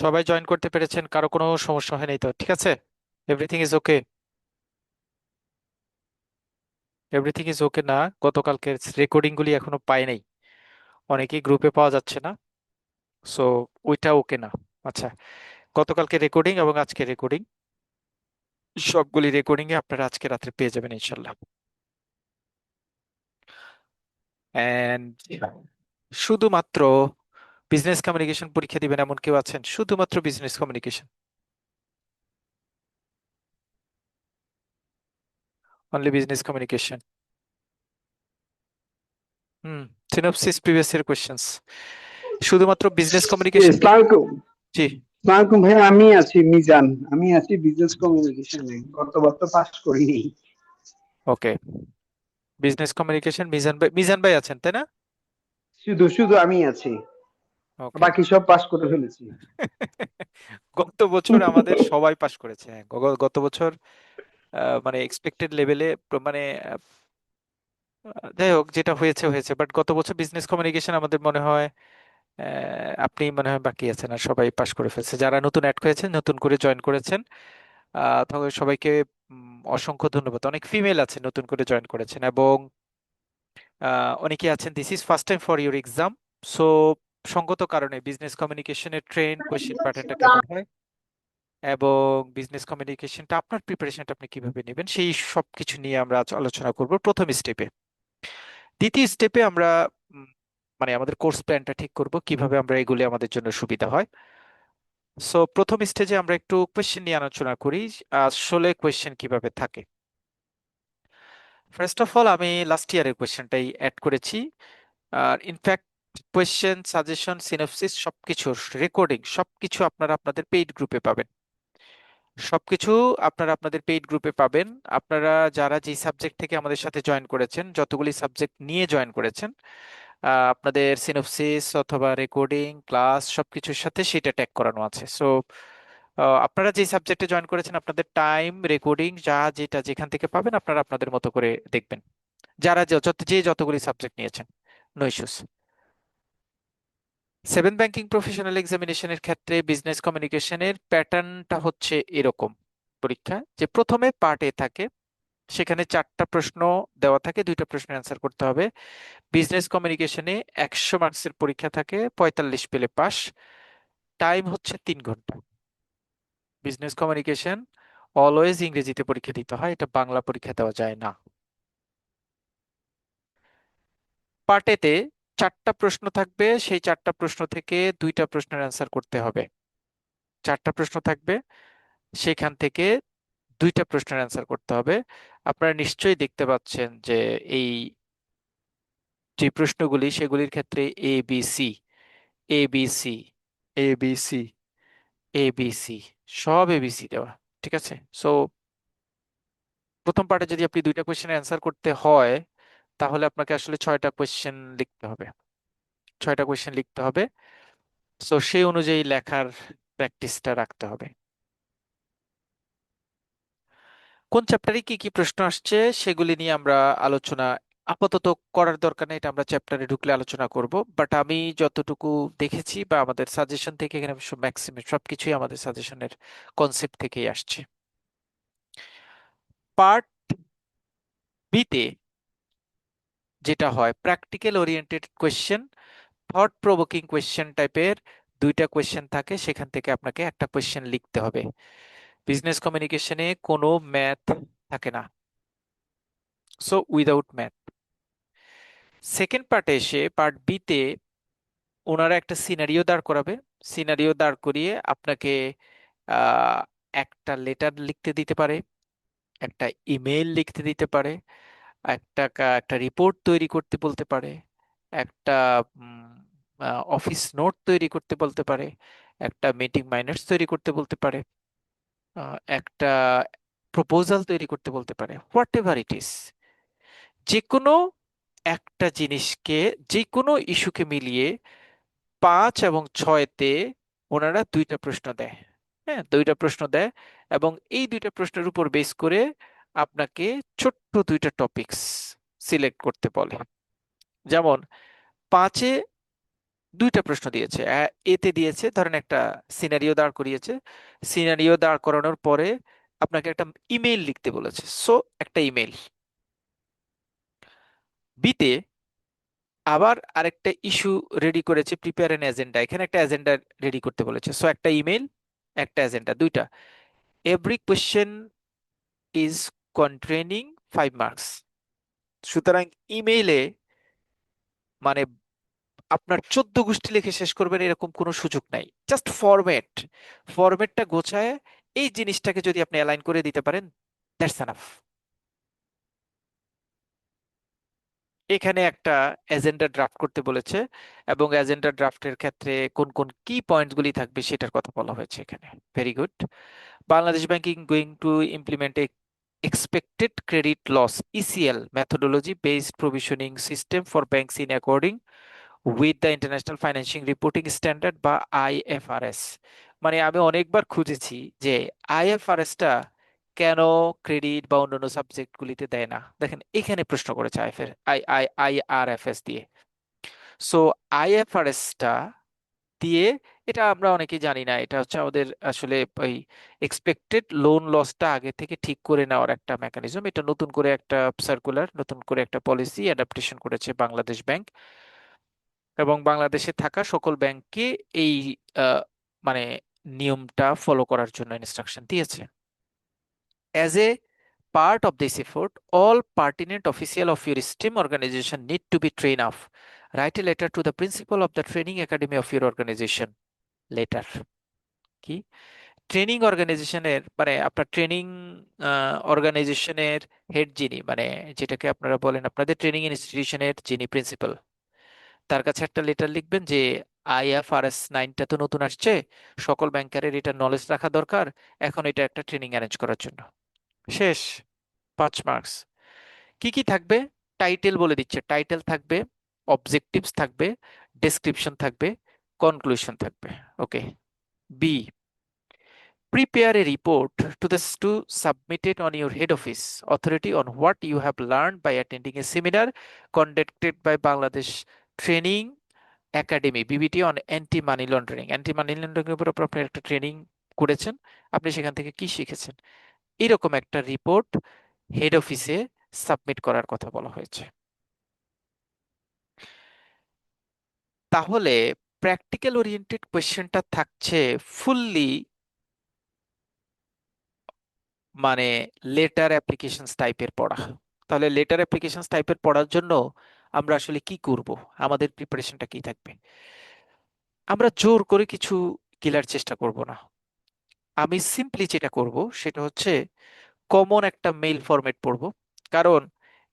সবাই জয়েন করতে পেরেছেন? কারো কোনো সমস্যা হয়নি তো? ঠিক আছে, everything is okay? Everything is okay না? গতকালকের রেকর্ডিং গুলি এখনো পাই নাই, অনেকেই গ্রুপে পাওয়া যাচ্ছে না। সো ওইটা ওকে না? আচ্ছা, গতকালকে রেকর্ডিং এবং আজকে রেকর্ডিং, সবগুলি রেকর্ডিং এ আপনারা আজকে রাত্রে পেয়ে যাবেন ইনশাল্লাহ। এন্ড শুধুমাত্র বিজনেস কমিউনিকেশন পরীক্ষা দিবেন এমন কেউ আছেন? শুধুমাত্র business communication, only business communication. Hmm, synopsis previous year questions, শুধুমাত্র বিজনেস কমিউনিকেশন। আসসালামু জি, আলাইকুম ভাই, আমি আছি মিজান। আমি আছি বিজনেস কমিউনিকেশনে, গতবার তো পাস করিনি। ওকে, বিজনেস কমিউনিকেশন মিজান ভাই, মিজান ভাই আছেন তাই না? শুধু শুধু আমি আছি, ওকে। বাকি সব পাস করে ফেলেছি। গত বছর আমাদের সবাই পাশ করেছে, হ্যাঁ, গত বছর মানে এক্সপেক্টেড লেভেলে, মানে যাই হোক, যেটা হয়েছে হয়েছে, বাট গত বছর বিজনেস কমিউনিকেশন আমাদের মনে হয় আপনি মনে হয় বাকি আছেন, আর সবাই পাশ করে ফেলছে। যারা নতুন অ্যাড হয়েছেন, নতুন করে জয়েন করেছেন, তবে সবাইকে অসংখ্য ধন্যবাদ। অনেক ফিমেল আছে নতুন করে জয়েন করেছেন, এবং অনেকে আছেন this is first time for your exam. So সঙ্গত কারণে বিজনেস কমিউনিকেশনের ট্রেন কোয়েশ্চেন প্যাটার্নটা কেমন হয়, এবং বিজনেস কমিউনিকেশনটা আপনার প্রিপারেশনটা আপনি কিভাবে নেবেন, সেই সব কিছু নিয়ে আমরা আজ আলোচনা করব প্রথম স্টেপে। দ্বিতীয় স্টেপে আমরা উম, মানে আমাদের কোর্স প্ল্যানটা ঠিক করব, কিভাবে আমরা এগুলি আমাদের জন্য সুবিধা হয়। সো প্রথম স্টেজে আমরা একটু কোয়েশ্চেন নিয়ে আলোচনা করি, আসলে কোয়েশ্চেন কিভাবে থাকে। ফার্স্ট অফ অল, আমি লাস্ট ইয়ারের কোয়েশ্চেনটাই অ্যাড করেছি। আর ইনফ্যাক্ট কোয়েশ্চেন, সাজেশন, সিনপসিস সবকিছুর রেকর্ডিং সবকিছু আপনারা আপনাদের পেইড গ্রুপে পাবেন। সবকিছু আপনারা আপনাদের পেইড গ্রুপে পাবেন। আপনারা যারা যে সাবজেক্ট থেকে আমাদের সাথে জয়েন করেছেন, যতগুলি সাবজেক্ট নিয়ে জয়েন করেছেন, আপনাদের সিনপসিস অথবা রেকর্ডিং ক্লাস সবকিছুর সাথে সেটা ট্যাগ করানো আছে। সো আপনারা যে সাবজেক্টে জয়েন করেছেন, আপনাদের টাইম, রেকর্ডিং যা যেটা যেখান থেকে পাবেন, আপনারা আপনাদের মতো করে দেখবেন, যারা যে যতগুলি সাবজেক্ট নিয়েছেন। No issues. Seven banking professional এক্সামিনেশনের ক্ষেত্রে বিজনেস কমিউনিকেশনের প্যাটার্নটা হচ্ছে এরকম। পরীক্ষা যে প্রথমে পার্ট এ থাকে, সেখানে 4টা প্রশ্ন দেওয়া থাকে, 2টা প্রশ্নের অ্যান্সার করতে হবে। বিজনেস কমিউনিকেশনে 100 মার্কসের পরীক্ষা থাকে, 45 পেলে পাস। টাইম হচ্ছে 3 ঘন্টা। বিজনেস কমিউনিকেশন অলওয়েজ ইংরেজিতে পরীক্ষা দিতে হয়, এটা বাংলা পরীক্ষা দেওয়া যায় না। পার্ট এতে 4টা প্রশ্ন থাকবে, সেই 4টা প্রশ্ন থেকে 2টা প্রশ্নের অ্যান্সার করতে হবে। 4টা প্রশ্ন থাকবে, সেখান থেকে 2টা প্রশ্নের অ্যান্সার করতে হবে। আপনারা নিশ্চয়ই দেখতে পাচ্ছেন যে এই যে প্রশ্নগুলি, সেগুলির ক্ষেত্রে A B C, A B C, A B C, A B C, সব এবিসি দেওয়া। ঠিক আছে? সো প্রথম পার্টে যদি আপনি 2টা কোয়েশ্চেনের অ্যান্সার করতে হয়, তাহলে আপনাকে আসলে 6টা কোয়েশ্চেন লিখতে হবে। 6টা কোয়েশ্চেন লিখতে হবে। সো সেই অনুযায়ী লেখার প্র্যাকটিসটা রাখতে হবে। কোন চ্যাপ্টারে কি কি প্রশ্ন আসছে সেগুলি নিয়ে আমরা আলোচনা আপাতত করার দরকার নেই, এটা আমরা চ্যাপ্টারে ঢুকলে আলোচনা করব। বাট আমি যতটুকু দেখেছি বা আমাদের সাজেশন থেকে, এখানে ম্যাক্সিমাম সবকিছুই আমাদের সাজেশনের কনসেপ্ট থেকেই আসছে। পার্ট বিতে যেটা হয়, practical oriented question, thought provoking question টাইপের 2টা কোয়েশ্চেন থাকে, সেখান থেকে আপনাকে একটা কোয়েশ্চেন লিখতে হবে। বিজনেস কমিউনিকেশনে কোনো ম্যাথ থাকে না, সো উইদাউট ম্যাথ। সেকেন্ড পার্টে এসে, পার্ট বিতে ওনারা একটা সিনারিও দাঁড় করাবে। সিনারিও দাঁড় করিয়ে আপনাকে আহ, একটা লেটার লিখতে দিতে পারে, একটা ইমেল লিখতে দিতে পারে, একটা রিপোর্ট তৈরি করতে বলতে পারে, একটা অফিস নোট তৈরি করতে বলতে পারে, একটা মিটিং মাইনার্স তৈরি করতে বলতে পারে, একটা প্রপোজাল তৈরি করতে বলতে পারে, হোয়াট এভার ইট ইজ। যে কোনো একটা জিনিসকে, যে কোনো ইস্যুকে মিলিয়ে 5 এবং 6-তে ওনারা 2টা প্রশ্ন দেয়। হ্যাঁ, 2টা প্রশ্ন দেয়, এবং এই 2টা প্রশ্নের উপর বেস করে আপনাকে ছোট্ট 2টা টপিকস সিলেক্ট করতে বলে। যেমন 5-এ দুইটা প্রশ্ন দিয়েছে, এতে দিয়েছে ধরেন একটা সিনারিও দাঁড় করিয়েছে, সিনারিও দাঁড় করানোর পরে আপনাকে একটা ইমেইল লিখতে বলেছে, সো একটা ইমেইল। বিতে আবার আরেকটা ইস্যু রেডি করেছে, প্রিপেয়ার এন এজেন্ডা, এখানে একটা এজেন্ডা রেডি করতে বলেছে, সো একটা ইমেইল, একটা এজেন্ডা, দুইটা। Every question is containing 5 marks. সুতরাং ইমেইলে মানে আপনার 14 গোষ্ঠী লিখে শেষ করবেন এরকম কোনো সুযোগ নাই, জাস্ট ফরম্যাটটা গোছায় এই জিনিসটাকে যদি আপনি অ্যালাইন করে দিতে পারেন, দ্যাটস এনাফ। এখানে একটা এজেন্ডা ড্রাফট করতে বলেছে, এবং এজেন্ডা ড্রাফটের ক্ষেত্রে কোন কোন কি পয়েন্টসগুলি থাকবে সেটার কথা বলা হয়েছে এখানে। Very good. Bangladesh banking going to implement A expected credit loss ECL methodology based provisioning system for banks in according with the International Financial Reporting Standard বা IFRS। মানে আমি অনেকবার খুঁজেছি যে আইএফআরএসটা কেন ক্রেডিট বা অন্যান্য সাবজেক্ট গুলিতে দেয় না, দেখেন এখানে প্রশ্ন করেছে আইআরএফএস দিয়ে। সো আইএফআরএসটা দিয়ে, এটা আমরা অনেকেই জানি না, এটা হচ্ছে আমাদের আসলে ওই এক্সপেক্টেড লোন লসটা আগে থেকে ঠিক করে নেওয়ার একটা মেকানিজম। এটা নতুন করে একটা সার্কুলার, নতুন করে একটা পলিসি অ্যাডাপ্টেশন করেছে বাংলাদেশ ব্যাংক, এবং বাংলাদেশে থাকা সকল ব্যাংককে এই আহ, মানে নিয়মটা ফলো করার জন্য ইনস্ট্রাকশন দিয়েছে। As a part of this effort, all pertinent official of your STEM organization need to be trained off. Write a letter to the principal of the training academy of your organization. Letter কি training অর্গানাইজেশনের মানে আপনার training অর্গানাইজেশনের head যিনি, মানে যেটাকে আপনারা বলেন আপনাদের ট্রেনিং ইনস্টিটিউশনের যিনি প্রিন্সিপাল, তার কাছে একটা লেটার লিখবেন যে IFRS 9টা তো নতুন আসছে, সকল ব্যাংকারের এটা নলেজ রাখা দরকার, এখন এটা একটা ট্রেনিং অ্যারেঞ্জ করার জন্য। শেষ, 5 মার্কস। কি কি থাকবে? টাইটেল বলে দিচ্ছে, টাইটেল থাকবে, অবজেক্টিভস থাকবে, ডেসক্রিপশন থাকবে, কনক্লুশন থাকবে। Okay. B, prepare a report to submit it on your head office authority on what you have learned by attending a seminar conducted by Bangladesh Training Academy BBT on anti money laundering। Anti money laundering এর উপর আপনি একটা training করেছেন, আপনি সেখান থেকে কি শিখেছেন, এরকম একটা রিপোর্ট হেড অফিসে সাবমিট করার কথা বলা হয়েছে। তাহলে প্র্যাকটিক্যাল ওরিয়েন্টেড কোয়েশ্চেনটা থাকছে ফুললি মানে লেটার অ্যাপ্লিকেশনস টাইপের পড়া। তাহলে লেটার অ্যাপ্লিকেশনস টাইপের পড়ার জন্য আমরা আসলে কি করব, আমাদের প্রিপারেশনটা কি থাকবে? আমরা জোর করে কিছু কেলার চেষ্টা করব না। আমি সিম্পলি যেটা করব সেটা হচ্ছে কমন একটা মেইল ফরম্যাট পড়ব। কারণ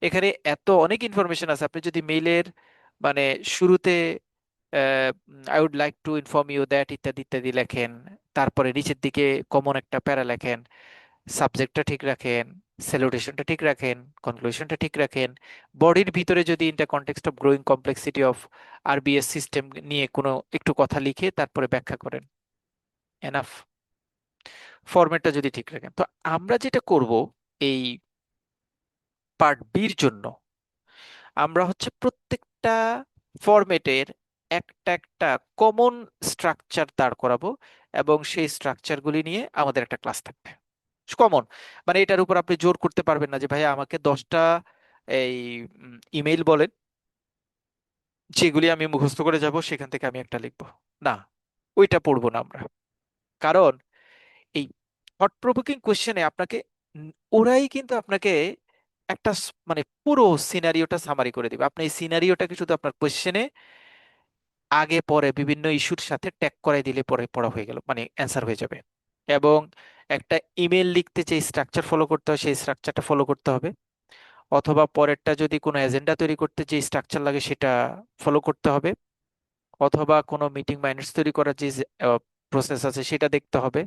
এখানে এত অনেক ইনফরমেশন আছে, আপনি যদি মেইলের মানে শুরুতে I would like to inform you that ইত্যাদি ইত্যাদি লেখেন, তারপরে নিচের দিকে কমন একটা প্যারা লেখেন, সাবজেক্টটা ঠিক রাখেন, স্যালুটেশনটা ঠিক রাখেন, কনক্লুশনটা ঠিক রাখেন, বডির ভিতরে যদি in the context of growing complexity of RBS system নিয়ে কোনো একটু কথা লিখে তারপরে ব্যাখ্যা করেন, এনাফ। ফরম্যাটটা যদি ঠিক রাখেন, তো আমরা যেটা করব এই পার্ট বির জন্য, আমরা হচ্ছে প্রত্যেকটা ফরম্যাটের একটা একটা কমন স্ট্রাকচার দাঁড় করাবো, এবং সেই স্ট্রাকচারগুলি নিয়ে আমাদের একটা ক্লাস থাকবে কমন। মানে এটার উপর আপনি জোর করতে পারবেন না যে ভাইয়া আমাকে 10টা এই ইমেইল বলেন যেগুলি আমি মুখস্থ করে যাব, সেখান থেকে আমি একটা লিখবো, না, ওইটা পড়বো না আমরা। কারণ এই থট প্রভোকিং কোশ্চেনে আপনাকে ওরাই কিন্তু আপনাকে একটা মানে পুরো সিনারিওটা সামারি করে দিবে, আপনি এই সিনারিওটাকে শুধু আপনার কোশ্চেনে আগে পরে বিভিন্ন ইস্যুর সাথে ট্যাগ করাই দিলে পরে পড়া হয়ে গেল, মানে অ্যান্সার হয়ে যাবে। এবং একটা ইমেল লিখতে যে স্ট্রাকচার ফলো করতে হয় সেই স্ট্রাকচারটা ফলো করতে হবে, অথবা পরেরটা যদি কোনো এজেন্ডা তৈরি করতে যে স্ট্রাকচার লাগে সেটা ফলো করতে হবে, অথবা কোনো মিটিং মাইন্ডস তৈরি করার যে প্রসেস আছে সেটা দেখতে হবে,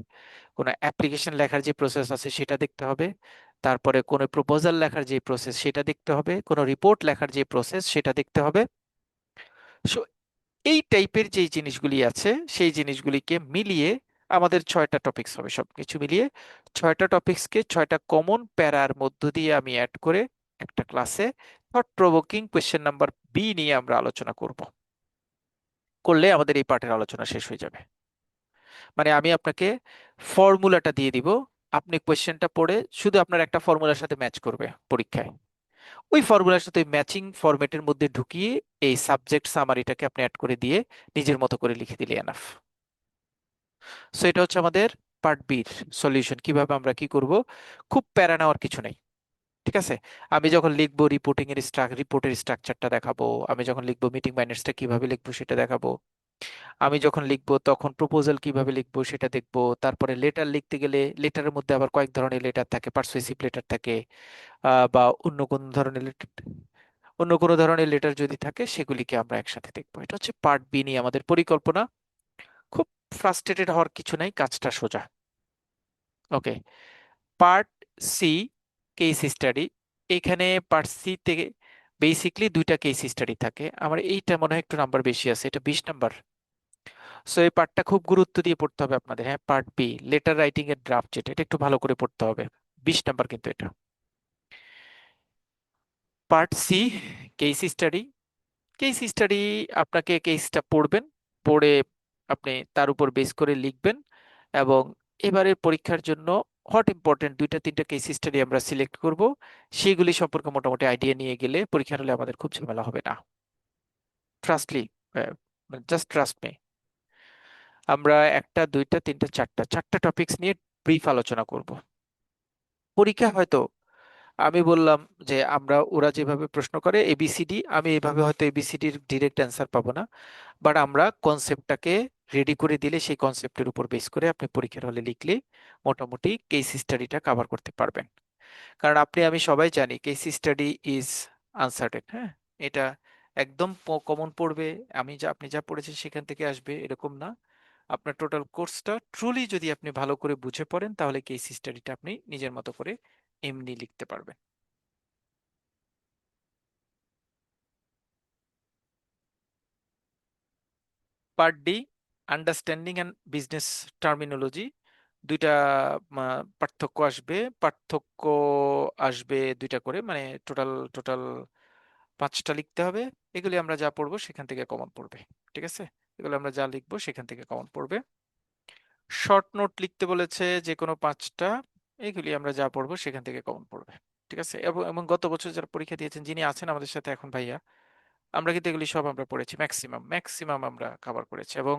কোনো অ্যাপ্লিকেশন লেখার যে প্রসেস আছে সেটা দেখতে হবে, তারপরে কোনো প্রপোজাল লেখার যে প্রসেস সেটা দেখতে হবে, কোনো রিপোর্ট লেখার যে প্রসেস সেটা দেখতে হবে। সো এই টাইপের যে জিনিসগুলি আছে সেই জিনিসগুলিকে মিলিয়ে আমাদের 6টা টপিকস হবে, সবকিছু মিলিয়ে 6টা টপিকসকে 6টা কমন প্যারার মধ্য দিয়ে আমি অ্যাড করে একটা ক্লাসে thought provoking question number B নিয়ে আমরা আলোচনা করব, করলে আমাদের এই পার্টের আলোচনা শেষ হয়ে যাবে। মানে আমি আপনাকে ফর্মুলাটা দিয়ে দিব, আপনি কোয়েশ্চেনটা পড়ে শুধু আপনার একটা ফর্মুলার সাথে ম্যাচ করবে পরীক্ষায়, ওই ফর্মুলার সাথে ম্যাচিং ফরম্যাটের মধ্যে ঢুকিয়ে এই সাবজেক্ট সামারিটাকে আপনি অ্যাড করে দিয়ে নিজের মতো করে লিখে দিলে এনাফ। সো এটা হচ্ছে আমাদের পার্ট বির সলিউশন, কিভাবে আমরা কি করব। খুব প্যারা নেওয়ার কিছু নেই, ঠিক আছে। আমি যখন লিখবো রিপোর্টের স্ট্রাকচারটা দেখাবো, আমি যখন লিখবো মিটিং মাইনার্সটা কিভাবে লিখবো সেটা দেখাবো, আমি যখন লিখবো তখন প্রপোজাল কিভাবে লিখবো সেটা দেখবো। তারপরে লেটার লিখতে গেলে লেটারের মধ্যে আবার কয়েক ধরনের লেটার থাকে, পার্সুয়েসিভ লেটার থাকে, বা অন্য কোনো ধরনের লেটার যদি থাকে সেগুলিকে আমরা একসাথে দেখবো। এটা হচ্ছে পার্ট বি নিয়ে আমাদের পরিকল্পনা। খুব ফ্রাস্ট্রেটেড হওয়ার কিছু নাই, কাজটা সোজা। ওকে, পার্ট সি, কেস স্টাডি। এখানে পার্ট সি থেকে বেসিকলি দুইটা কেস স্টাডি থাকে, আমার এইটা মনে হয় একটু নাম্বার বেশি আছে, এটা 20 নাম্বার। সো এই পার্টটা খুব গুরুত্ব দিয়ে পড়তে হবে আপনাদের। হ্যাঁ, পার্ট বি লেটার রাইটিং এর ড্রাফট, যেটা এটা একটু ভালো করে পড়তে হবে, 20 নাম্বার কিন্তু এটা। Part C, case study. Case study, আপনাকে কেসটা পড়বেন, পড়ে আপনি তার উপর বেস করে লিখবেন। এবং এবারের পরীক্ষার জন্য হট ইম্পর্টেন্ট দুইটা তিনটা কেস স্টাডি আমরা সিলেক্ট করব, সেগুলি সম্পর্কে মোটামুটি আইডিয়া নিয়ে গেলে পরীক্ষার হলে আমাদের খুব ঝামেলা হবে না। ট্রাস্টলি, জাস্ট ট্রাস্ট মি। আমরা একটা দুইটা তিনটা চারটা চারটা টপিকস নিয়ে ব্রিফ আলোচনা করব। পরীক্ষা হয়তো আমি বললাম যে ওরা যেভাবে প্রশ্ন করে এবিসিডি, আমি এভাবে হয়তো এবিসিডির ডিরেক্ট অ্যান্সার পাবো না, বাট আমরা কনসেপ্টটাকে রেডি করে দিলে সেই কনসেপ্টের উপর বেস করে আপনি পরীক্ষার হলে লিখলে মোটামুটি কেস স্টাডিটা কভার করতে পারবেন। কারণ আমি সবাই জানি কেস স্টাডি ইজ আনসার্টেন, হ্যাঁ, এটা একদম কমন পড়বে, আপনি যা পড়েছেন সেখান থেকে আসবে এরকম না। আপনার টোটাল কোর্সটা ট্রুলি যদি আপনি ভালো করে বুঝে পড়েন তাহলে কেস স্টাডিটা আপনি নিজের মতো করে এমনি লিখতে পারবেন। Part D, understanding and business terminology. দুইটা পার্থক্য আসবে দুইটা করে, মানে টোটাল টোটাল 5টা লিখতে হবে। এগুলি আমরা যা পড়বো সেখান থেকে কমন পড়বে, ঠিক আছে। এগুলো আমরা যা লিখবো সেখান থেকে কমন পড়বে। শর্ট নোট লিখতে বলেছে যে কোনো 5টা, এগুলি আমরা যা পড়বো সেখান থেকে কমন পড়বে, ঠিক আছে। এবং এবং গত বছর যারা পরীক্ষা দিয়েছেন, যিনি আছেন আমাদের সাথে এখন, ভাইয়া, আমরা কিন্তু এগুলি সব আমরা পড়েছি, ম্যাক্সিমাম ম্যাক্সিমাম আমরা কভার করেছি। এবং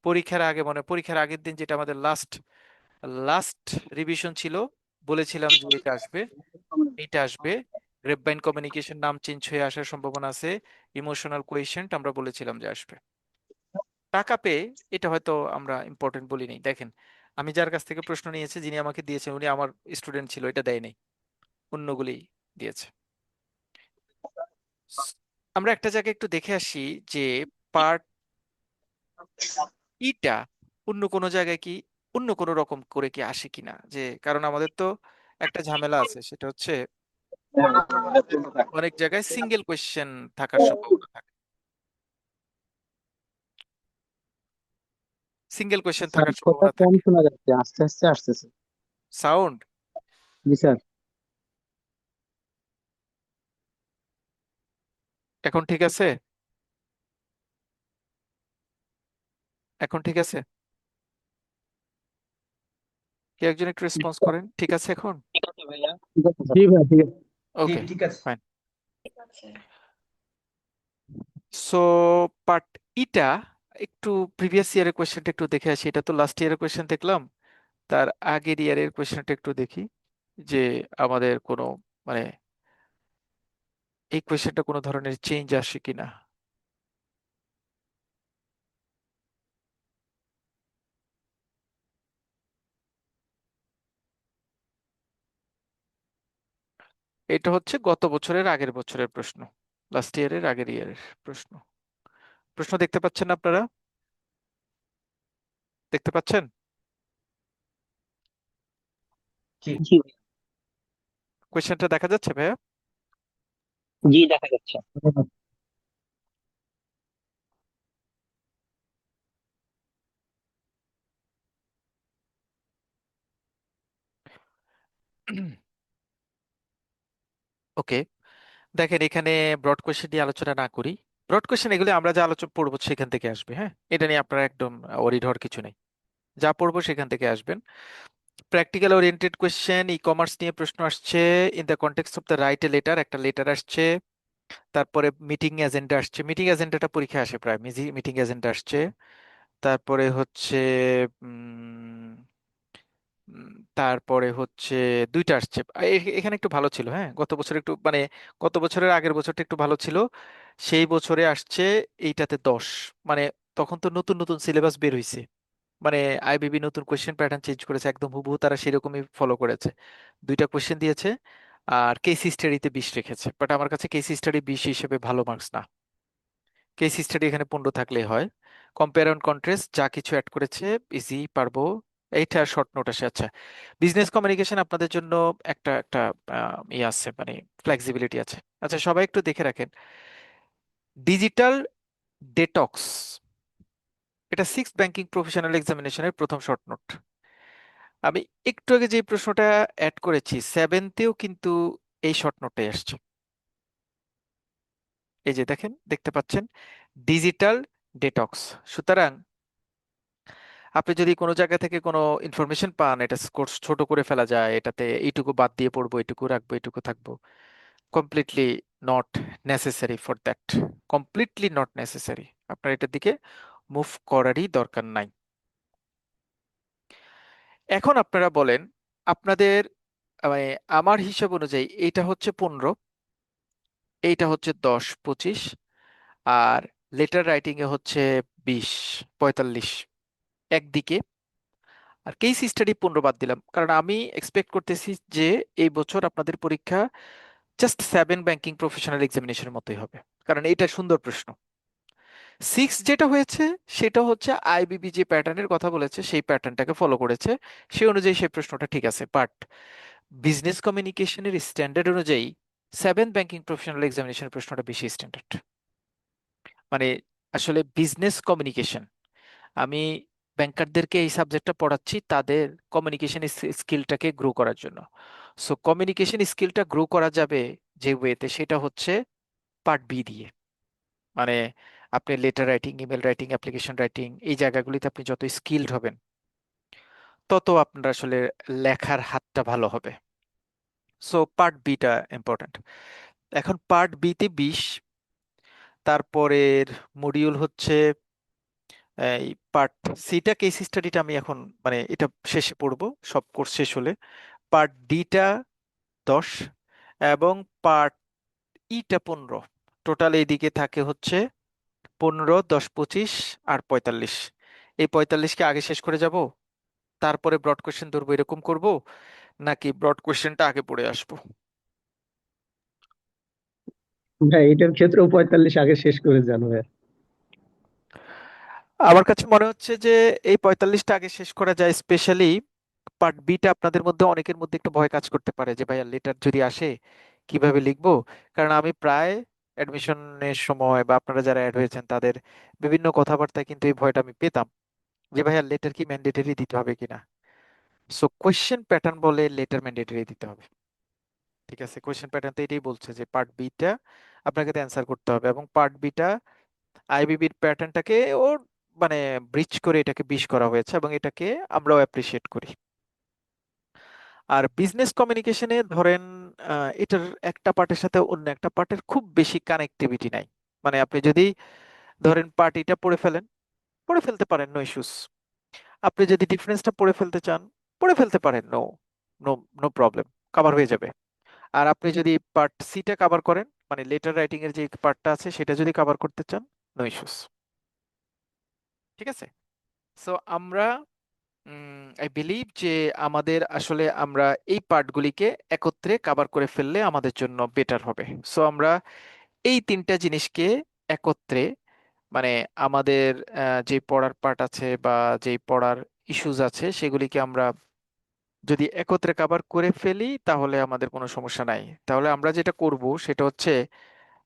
পরীক্ষার আগে, পরীক্ষার আগের দিন যেটা আমাদের লাস্ট লাস্ট রিভিশন ছিল, বলেছিলাম যে এটা আসবে, গ্রেপভাইন কমিউনিকেশন নাম চেঞ্জ হয়ে আসার সম্ভাবনা আছে, ইমোশনাল কোয়েশ্চেন্ট আমরা বলেছিলাম যে আসবে। টাকা পেয়ে এটা হয়তো আমরা ইম্পর্টেন্ট বলি নাই, দেখেন আমি যার কাছ থেকে প্রশ্ন নিয়েছি, যিনি আমাকে দিয়েছেন উনি আমার স্টুডেন্ট ছিল, এটা দেয়নি, অন্যগুলি দিয়েছে। আমরা একটা জায়গায় একটু দেখে আসি যে পার্ট ইটা অন্য কোনো জায়গায় কি অন্য কোনো রকম করে কি আসে কিনা, যে কারণ আমাদের তো একটা ঝামেলা আছে, সেটা হচ্ছে অনেক জায়গায় সিঙ্গেল কোয়েশ্চেন থাকার সম্ভাবনা থাকে, সিঙ্গেল কোয়েশ্চেন স্যার থাকার কথা সম্ভাবনা কম থাকে। শোনা যাচ্ছে, আস্তে আস্তে আসতেছে। সাউন্ড, জি স্যার। এখন ঠিক আছে? এখন ঠিক আছে? কে একজন একটু রেসপন্স করেন, ঠিক আছে এখন? ঠিক আছে ভাইয়া, ঠিক আছে স্যার। জি ভাই, ঠিক আছে। জি ওকে, ঠিক আছে। ফাইন। সো পার্ট ইটা, একটু প্রিভিয়াস ইয়ারের কোয়েশ্চেনটা একটু দেখে আসি। এটা তো লাস্ট ইয়ারের কোয়েশ্চেন দেখলাম, তার আগের ইয়ারের কোয়েশ্চেনটা একটু দেখি, যে আমাদের কোনো মানে এই কোয়েশ্চেনটা কোনো ধরনের চেঞ্জ আসে কিনা। এটা হচ্ছে গত বছরের আগের বছরের প্রশ্ন, লাস্ট ইয়ারের আগের ইয়ারের প্রশ্ন। প্রশ্ন দেখতে পাচ্ছেন আপনারা? দেখতে পাচ্ছেন? জি জি কোয়েশ্চেনটা দেখা যাচ্ছে ভাইয়া? জি, দেখা যাচ্ছে। ওকে, দেখেন এখানে ব্রড কোয়েশ্চেন নিয়ে আলোচনা না করি। ব্রড কোয়েশ্চেন এগুলো আমরা যা আলোচনা পড়বো সেখান থেকে আসবে, হ্যাঁ, এটা নিয়ে আপনারা একদম ওরিড হওয়ার কিছু নেই। যা পড়বো সেখান থেকে আসবেন। Practical oriented question, e commerce নিয়ে প্রশ্ন আসছে, in the context of the write a letter, একটা লেটার আসছে। তারপরে মিটিং এজেন্ডা আসছে, মিটিং এজেন্ডাটা পরীক্ষা আসে প্রায়, মিটিং এজেন্ডা আসছে। তারপরে হচ্ছে উম, তারপরে হচ্ছে দুইটা আসছে। এখানে একটু ভালো ছিল, হ্যাঁ, গত বছর একটু মানে গত বছরের আগের বছরটা একটু ভালো ছিল। সেই বছরে আসছে এইটাতে 10, মানে তখন তো নতুন নতুন সিলেবাস বের হইছে, মানে আইবিবি নতুন কোয়েশ্চেন প্যাটার্ন চেঞ্জ করেছে, একদম হুবহু তারা সেরকমই ফলো করেছে। দুইটা কোয়েশ্চেন দিয়েছে, আর কেস স্টাডিতে 20 রেখেছে, বাট আমার কাছে কেস স্টাডি 20 হিসেবে ভালো মার্কস না। কেস স্টাডি এখানে 15 থাকলেই হয়। কম্পেয়ার অ্যান্ড কন্ট্রাস্ট যা কিছু অ্যাড করেছে, ইজি পারবো। এইটা শর্ট নোট আসে। আচ্ছা, বিজনেস কমিউনিকেশন আপনাদের জন্য একটা একটা ইয়ে আছে, মানে ফ্লেক্সিবিলিটি আছে। আচ্ছা, সবাই একটু দেখে রাখেন, ডিজিটাল ডেটক্স, এটা সিক্স ব্যাংকিং প্রফেশনাল এক্সামিনেশনের প্রথম শর্ট নোট। আমি একটু আগে যে প্রশ্নটা অ্যাড করেছি সেভেনতেও কিন্তু এই শর্ট নোটে আসছে। এই যে দেখেন, দেখতে পাচ্ছেন, ডিজিটাল ডেটক্স। সুতরাং আপনি যদি কোনো জায়গা থেকে কোনো ইনফরমেশন পান, এটা কোর্স ছোট করে ফেলা যায়, এটাতে এইটুকু বাদ দিয়ে পড়বো, এইটুকু রাখবো, এইটুকু থাকবো, completely not necessary for that, completely not necessary. আপনার এটার দিকে মুভ করারই দরকার নাই। এখন আপনারা বলেন, আপনাদের মানে আমার হিসাব অনুযায়ী এইটা হচ্ছে 15, এইটা হচ্ছে 10 25, আর লেটার রাইটিং এ হচ্ছে 20 45 একদিকে, আর কেস স্টাডি 15 বাদ দিলাম, কারণ আমি এক্সপেক্ট করতেছি যে এই বছর আপনাদের পরীক্ষা জাস্ট 7 ব্যাংকিং প্রফেশনাল এক্সামিনেশনের মতোই হবে, কারণ এটা সুন্দর প্রশ্ন। 6 যেটা হয়েছে সেটা হচ্ছে আইবিবি যে প্যাটার্নের কথা বলেছে সেই প্যাটার্নটাকে ফলো করেছে, সেই অনুযায়ী সেই প্রশ্নটা ঠিক আছে, বাট বিজনেস কমিউনিকেশনের স্ট্যান্ডার্ড অনুযায়ী 7 ব্যাংকিং প্রফেশনাল এক্সামিনেশনের প্রশ্নটা বেশি স্ট্যান্ডার্ড। মানে আসলে বিজনেস কমিউনিকেশন, আমি ব্যাংকারদেরকে এই সাবজেক্টটা পড়াচ্ছি তাদের কমিউনিকেশন স্কিলটাকে গ্রো করার জন্য। সো কমিউনিকেশন স্কিলটা গ্রো করা যাবে যে ওয়েতে, সেটা হচ্ছে পার্ট বি দিয়ে। মানে আপনি letter writing, email writing, application writing, এই জায়গাগুলিতে আপনি যত স্কিলড হবেন তত আপনার আসলে লেখার হাতটা ভালো হবে। So part beta important. এখন পার্ট বিতে 20, তারপরের মডিউল হচ্ছে এই পার্ট সিটা, কেস স্টাডিটা আমি এখন মানে এটা শেষে পড়বো, সব কোর্স শেষ হলে। পার্ট ডিটা 10, এবং পার্ট ইটা 15। টোটাল এইদিকে থাকে হচ্ছে 15 10 25 আর 45। এই 45কে আগে শেষ করে যাব, তারপরে ব্রড কোশ্চেন ধরবো, এরকম করব, নাকি ব্রড কোশ্চেনটা আগে পড়ে আসবো? ভাই এটার ক্ষেত্রেও 45 আগে শেষ করে যান ভাই। আমার কাছে মনে হচ্ছে যে এই 45টা আগে শেষ করা যায়, স্পেশালি পার্ট বিটা আপনাদের মধ্যে অনেকের মধ্যে একটু ভয় কাজ করতে পারে যে ভাইয়া লেটার যদি আসে কিভাবে লিখবো। কারণ আমি প্রায় অ্যাডমিশনের সময় বা আপনারা যারা অ্যাড হয়েছেন তাদের বিভিন্ন কথাবার্তায় কিন্তু এই ভয়টা আমি পেতাম যে ভাইয়া লেটার কি ম্যান্ডেটরি দিতে হবে কিনা। সো কোয়েশ্চেন প্যাটার্ন বলে লেটার ম্যান্ডেটরি দিতে হবে। ঠিক আছে, কোয়েশ্চেন প্যাটার্ন তো এটাই বলছে যে পার্ট বিটা আপনাকে অ্যান্সার করতে হবে, এবং পার্ট বিটা আইবিবির প্যাটার্নটাকে ওর মানে ব্রিচ করে এটাকে 20 করা হয়েছে, এবং এটাকে আমরাও অ্যাপ্রিসিয়েট করি। আর বিজনেস কমিউনিকেশনে ধরেন এটার একটা পার্টের সাথে অন্য একটা পার্টের খুব বেশি কানেক্টিভিটি নাই। মানে আপনি যদি ধরেন পার্টিটা পড়ে ফেলেন, পড়ে ফেলতে পারেন, নো ইস্যুস। আপনি যদি ডিফারেন্সটা পড়ে ফেলতে চান, পড়ে ফেলতে পারেন, no no no problem, cover হয়ে যাবে। আর আপনি যদি পার্ট সিটা কভার করেন, মানে লেটার রাইটিং এর যে পার্টটা আছে সেটা যদি কভার করতে চান, নো ইস্যুস। ঠিক আছে। সো আমরা আই বিলিভ যে আমাদের আসলে আমরা এই পার্টগুলিকে একত্রে কভার করে ফেললে আমাদের জন্য বেটার হবে। সো আমরা এই তিনটা জিনিসকে একত্রে, মানে আমাদের যে পড়ার পার্ট আছে বা যে পড়ার ইস্যুজ আছে সেগুলিকে আমরা যদি একত্রে কভার করে ফেলি তাহলে আমাদের কোনো সমস্যা নাই। তাহলে আমরা যেটা করব সেটা হচ্ছে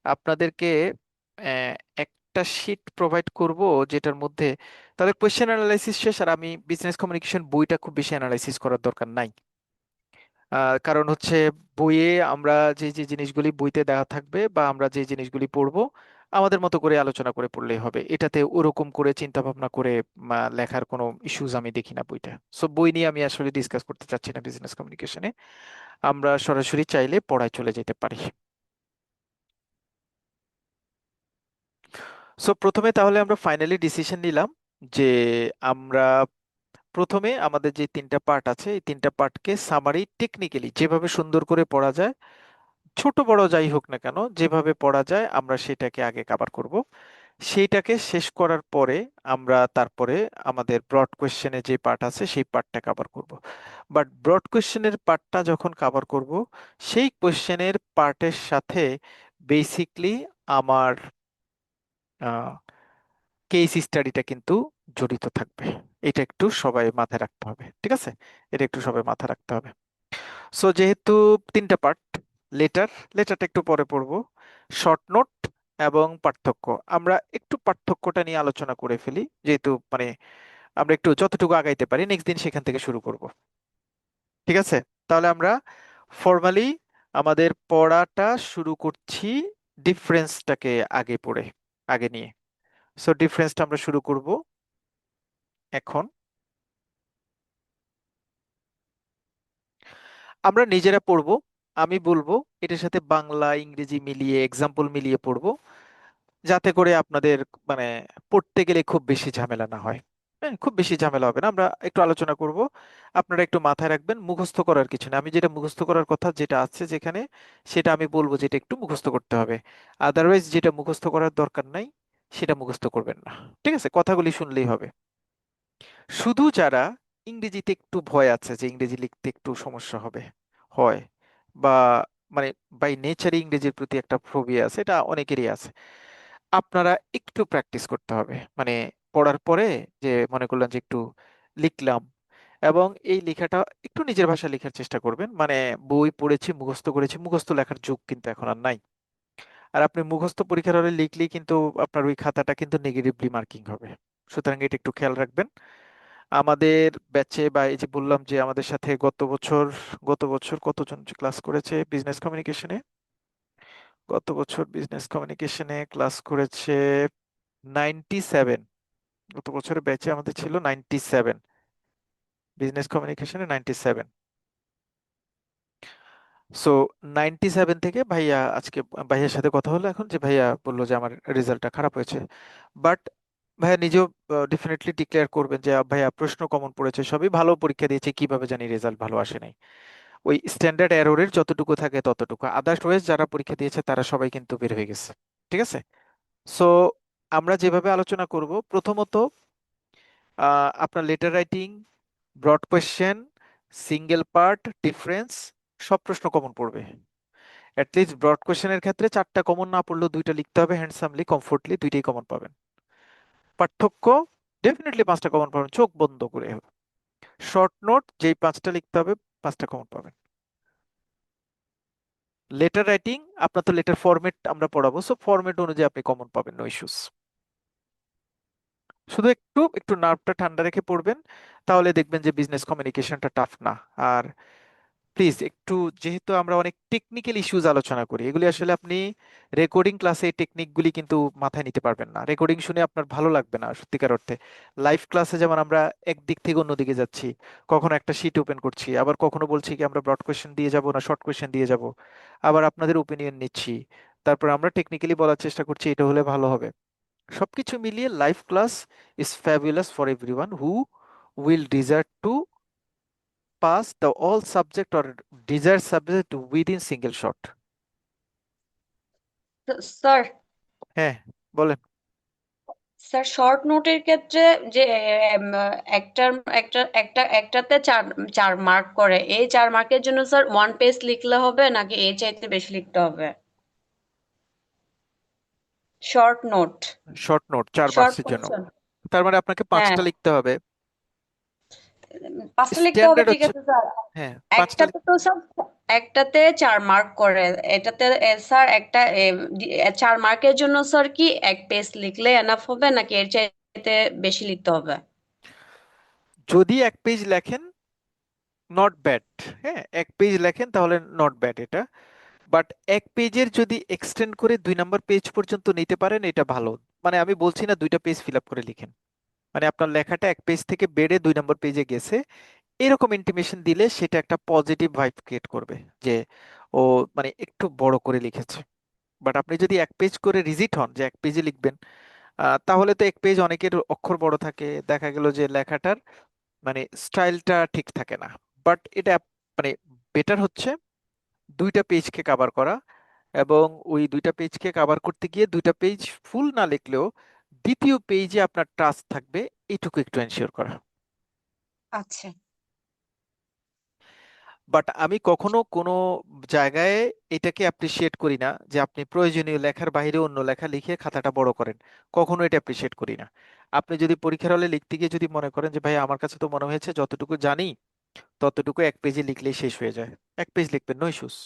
আপনাদেরকে আহ, একটা শিট প্রোভাইড করব যেটার মধ্যে তাদের কোয়েশ্চেন অ্যানালাইসিস শেষ, আর আমি বিজনেস কমিউনিকেশন বইটা খুব বেশি অ্যানালাইসিস করার দরকার নাই। কারণ হচ্ছে বইয়ে আমরা যে যে জিনিসগুলি বইতে দেওয়া থাকবে বা আমরা যে জিনিসগুলি পড়বো আমাদের মতো করে আলোচনা করে পড়লেই হবে, এটাতে ওরকম করে চিন্তা ভাবনা করে লেখার কোনো ইস্যুজ আমি দেখি না বইটা। সো বই নিয়ে আমি আসলে ডিসকাস করতে চাচ্ছি না বিজনেস কমিউনিকেশনে, আমরা সরাসরি চাইলে পড়ায় চলে যেতে পারি। সো প্রথমে তাহলে আমরা ফাইনালি ডিসিশন নিলাম যে আমরা প্রথমে আমাদের যে তিনটা পার্ট আছে এই তিনটা পার্টকে সামারি টেকনিক্যালি যেভাবে সুন্দর করে পড়া যায়, ছোট বড় যাই হোক না কেন যেভাবে পড়া যায় আমরা সেটাকে আগে কভার করব। সেইটাকে শেষ করার পরে আমরা তারপরে আমাদের ব্রড কোয়েশ্চেনে যে পার্ট আছে সেই পার্টটা কভার করব। বাট ব্রড কোয়েশ্চেনের পার্টটা যখন কভার করব সেই কোয়েশ্চেনের পার্টের সাথে বেসিকলি আমার কেস স্টাডিটা কিন্তু জড়িত থাকবে। এটা একটু সবাই মাথায় রাখতে হবে, ঠিক আছে? এটা একটু সবাই মাথায় রাখতে হবে। সো যেহেতু তিনটা পার্ট, লেটার, লেটারটা একটু পরে পড়বো, শর্ট নোট এবং পার্থক্য, আমরা একটু পার্থক্যটা নিয়ে আলোচনা করে ফেলি, যেহেতু আমরা একটু যতটুকু আগাইতে পারি নেক্সট দিন সেখান থেকে শুরু করব, ঠিক আছে? তাহলে আমরা ফর্মালি আমাদের পড়াটা শুরু করছি ডিফারেন্সটাকে আগে পড়ে, আগে নিয়ে। সো ডিফারেন্সটা আমরা শুরু করব এখন। আমরা নিজেরা পড়বো, আমি বলবো এটার সাথে বাংলা ইংরেজি মিলিয়ে এক্সাম্পল মিলিয়ে পড়বো, যাতে করে আপনাদের মানে পড়তে গেলে খুব বেশি ঝামেলা না হয়। হ্যাঁ, খুব বেশি ঝামেলা হবে না, আমরা একটু আলোচনা করব। আপনারা একটু মাথায় রাখবেন মুখস্থ করার কিছু না, আমি যেটা মুখস্থ করার কথা যেটা আছে যেখানে সেটা আমি বলবো যেটা একটু মুখস্থ করতে হবে। আদারওয়াইজ যেটা মুখস্থ করার দরকার নাই সেটা মুখস্থ করবেন না, ঠিক আছে? কথাগুলি শুনলেই হবে। শুধু যারা ইংরেজিতে একটু ভয় আছে যে ইংরেজি লিখতে একটু সমস্যা হবে হয়, বা মানে বাই নেচারই ইংরেজির প্রতি একটা ফোবিয়া আছে, এটা অনেকেরই আছে, আপনারা একটু প্র্যাকটিস করতে হবে। পড়ার পরে যে মনে করলেন যে একটু লিখলাম, এবং এই লেখাটা একটু নিজের ভাষায় লেখার চেষ্টা করবেন। বই পড়েছি মুখস্থ করেছি, মুখস্থ লেখার যুগ কিন্তু এখন আর নাই। আর আপনি মুখস্থ পরীক্ষার হলে লিখলেই কিন্তু আপনার ওই খাতাটা কিন্তু নেগেটিভলি মার্কিং হবে। সুতরাং এটা একটু খেয়াল রাখবেন। আমাদের ব্যাচে বা এই যে বললাম যে আমাদের সাথে গত বছর কতজন ক্লাস করেছে বিজনেস কমিউনিকেশনে, গত বছর বিজনেস কমিউনিকেশনে ক্লাস করেছে 97। গত বছরের ব্যাচে আমাদের ছিল 97, বিজনেস কমিউনিকেশনে 97। সো 97 থেকে ভাইয়া আজকে ভাইয়ার সাথে কথা হলো এখন, যে ভাইয়া বললো যে আমার রেজাল্টটা খারাপ হয়েছে। বাট ভাইয়া নিজেও ডেফিনেটলি ডিক্লেয়ার করবেন যে ভাইয়া প্রশ্ন কমন পড়েছে, সবই ভালো পরীক্ষা দিয়েছে, কিভাবে জানি রেজাল্ট ভালো আসে নাই। ওই স্ট্যান্ডার্ড এররের যতটুকু থাকে ততটুকু, আদারওয়াইজ যারা পরীক্ষা দিয়েছে তারা সবাই কিন্তু বের হয়ে গেছে, ঠিক আছে? সো আমরা যেভাবে আলোচনা করব, প্রথমত আপনার letter writing, broad question, single part, difference, সব প্রশ্ন কমন পড়বে। অ্যাটলিস্ট ব্রড কোয়েশ্চেনের ক্ষেত্রে চারটা কমন না পড়লেও দুইটা লিখতে হবে, হ্যান্ডসামলি কমফোর্টলি দুইটাই কমন পাবেন। পার্থক্য ডেফিনেটলি পাঁচটা কমন পাবেন চোখ বন্ধ করে। শর্ট নোট যেই পাঁচটা লিখতে হবে, পাঁচটা কমন পাবেন। লেটার রাইটিং, আপনার তো লেটার ফরম্যাট আমরা পড়াবো, সো ফরম্যাট অনুযায়ী আপনি কমন পাবেন, নো ইস্যুস। শুধু একটু একটু নার্ভটা ঠান্ডা রেখে পড়বেন, তাহলে দেখবেন যে বিজনেস কমিউনিকেশনটা টাফ না। আর প্লিজ একটু, যেহেতু আমরা অনেক টেকনিক্যাল ইস্যুজ আলোচনা করি, এগুলি আসলে আপনি রেকর্ডিং ক্লাসে এই টেকনিকগুলি কিন্তু মাথায় নিতে পারবেন না, রেকর্ডিং শুনে আপনার ভালো লাগবে না সত্যিকার অর্থে। লাইভ ক্লাসে যেমন আমরা একদিক থেকে অন্যদিকে যাচ্ছি, কখনো একটা শিট ওপেন করছি, আবার কখনো বলছি কি আমরা ব্রড কোয়েশ্চেন দিয়ে যাব না শর্ট কোয়েশ্চেন দিয়ে যাব, আবার আপনাদের ওপিনিয়ন নিচ্ছি, তারপর আমরা টেকনিক্যালি বলার চেষ্টা করছি এটা হলে ভালো হবে। সবকিছু মিলিয়ে live class is fabulous for everyone who will desire to pass the all subject or desired subject within single shot. Sir হ্যাঁ, বলেন। স্যার শর্ট নোটের ক্ষেত্রে যে উম, একটার একটা একটা একটাতে চার চার মার্ক করে, এই 4 মার্কের জন্য স্যার 1 পেজ লিখলে হবে নাকি এর চাইতে বেশি লিখতে হবে? Short note, short note 4 short মার্কসের জন্য, কোশ্চেন। তার মানে আপনাকে হ্যাঁ, 5টা লিখতে হবে। 5টা লিখতে হবে, স্ট্যান্ডার্ড ঠিক হচ্ছে, আছে স্যার। হ্যাঁ 5টা। একটাতে তো স্যার একটাতে 4 মার্ক করে, এটাতে স্যার একটা 4 মার্কের জন্য স্যার কি 1 পেজ লিখলে এনাফ হবে নাকি এর চাইতে বেশি লিখতে হবে? যদি 1 পেজ লেখেন নট ব্যাড। হ্যাঁ, এক পেজ লেখেন তাহলে নট ব্যাড এটা। বাট এক পেজের যদি এক্সটেন্ড করে 2 নম্বর পেজ পর্যন্ত নিতে পারেন এটা ভালো। মানে আমি বলছি না 2টা পেজ ফিল আপ করে লিখেন, মানে আপনার লেখাটা এক পেজ থেকে বেড়ে 2 নম্বর পেজে গেছে, এরকম ইন্টিমেশন দিলে সেটা একটা পজিটিভ ভাইব ক্রিয়েট করবে যে ও মানে একটু বড় করে লিখেছে। বাট আপনি যদি এক পেজ করে রিজিট হন যে এক পেজে লিখবেন, তাহলে তো এক পেজ অনেকের অক্ষর বড় থাকে, দেখা গেল যে লেখাটার মানে স্টাইলটা ঠিক থাকে না। বাট এটা মানে বেটার হচ্ছে 2টা পেজকে কাভার করা, এবং ওই 2টা পেজকে কাভার করতে গিয়ে 2টা পেজ ফুল না লিখলেও দ্বিতীয় পেজে আপনার টাচ থাকবে, এইটুকু একটু এনশিওর করা। আচ্ছা। বাট আমি কখনো কোনো জায়গায় এটাকে অ্যাপ্রিসিয়েট করি না যে আপনি প্রয়োজনীয় লেখার বাইরে অন্য লেখা লিখে খাতাটা বড় করেন, কখনো এটা অ্যাপ্রিসিয়েট করি না। আপনি যদি পরীক্ষার হলে লিখতে গিয়ে যদি মনে করেন যে ভাই আমার কাছে তো মনে হয়েছে যতটুকু জানি ততটুকু এক পেজে লিখলেই শেষ হয়ে যায়, এক পেজ লিখবেন, নো ইস্যুস।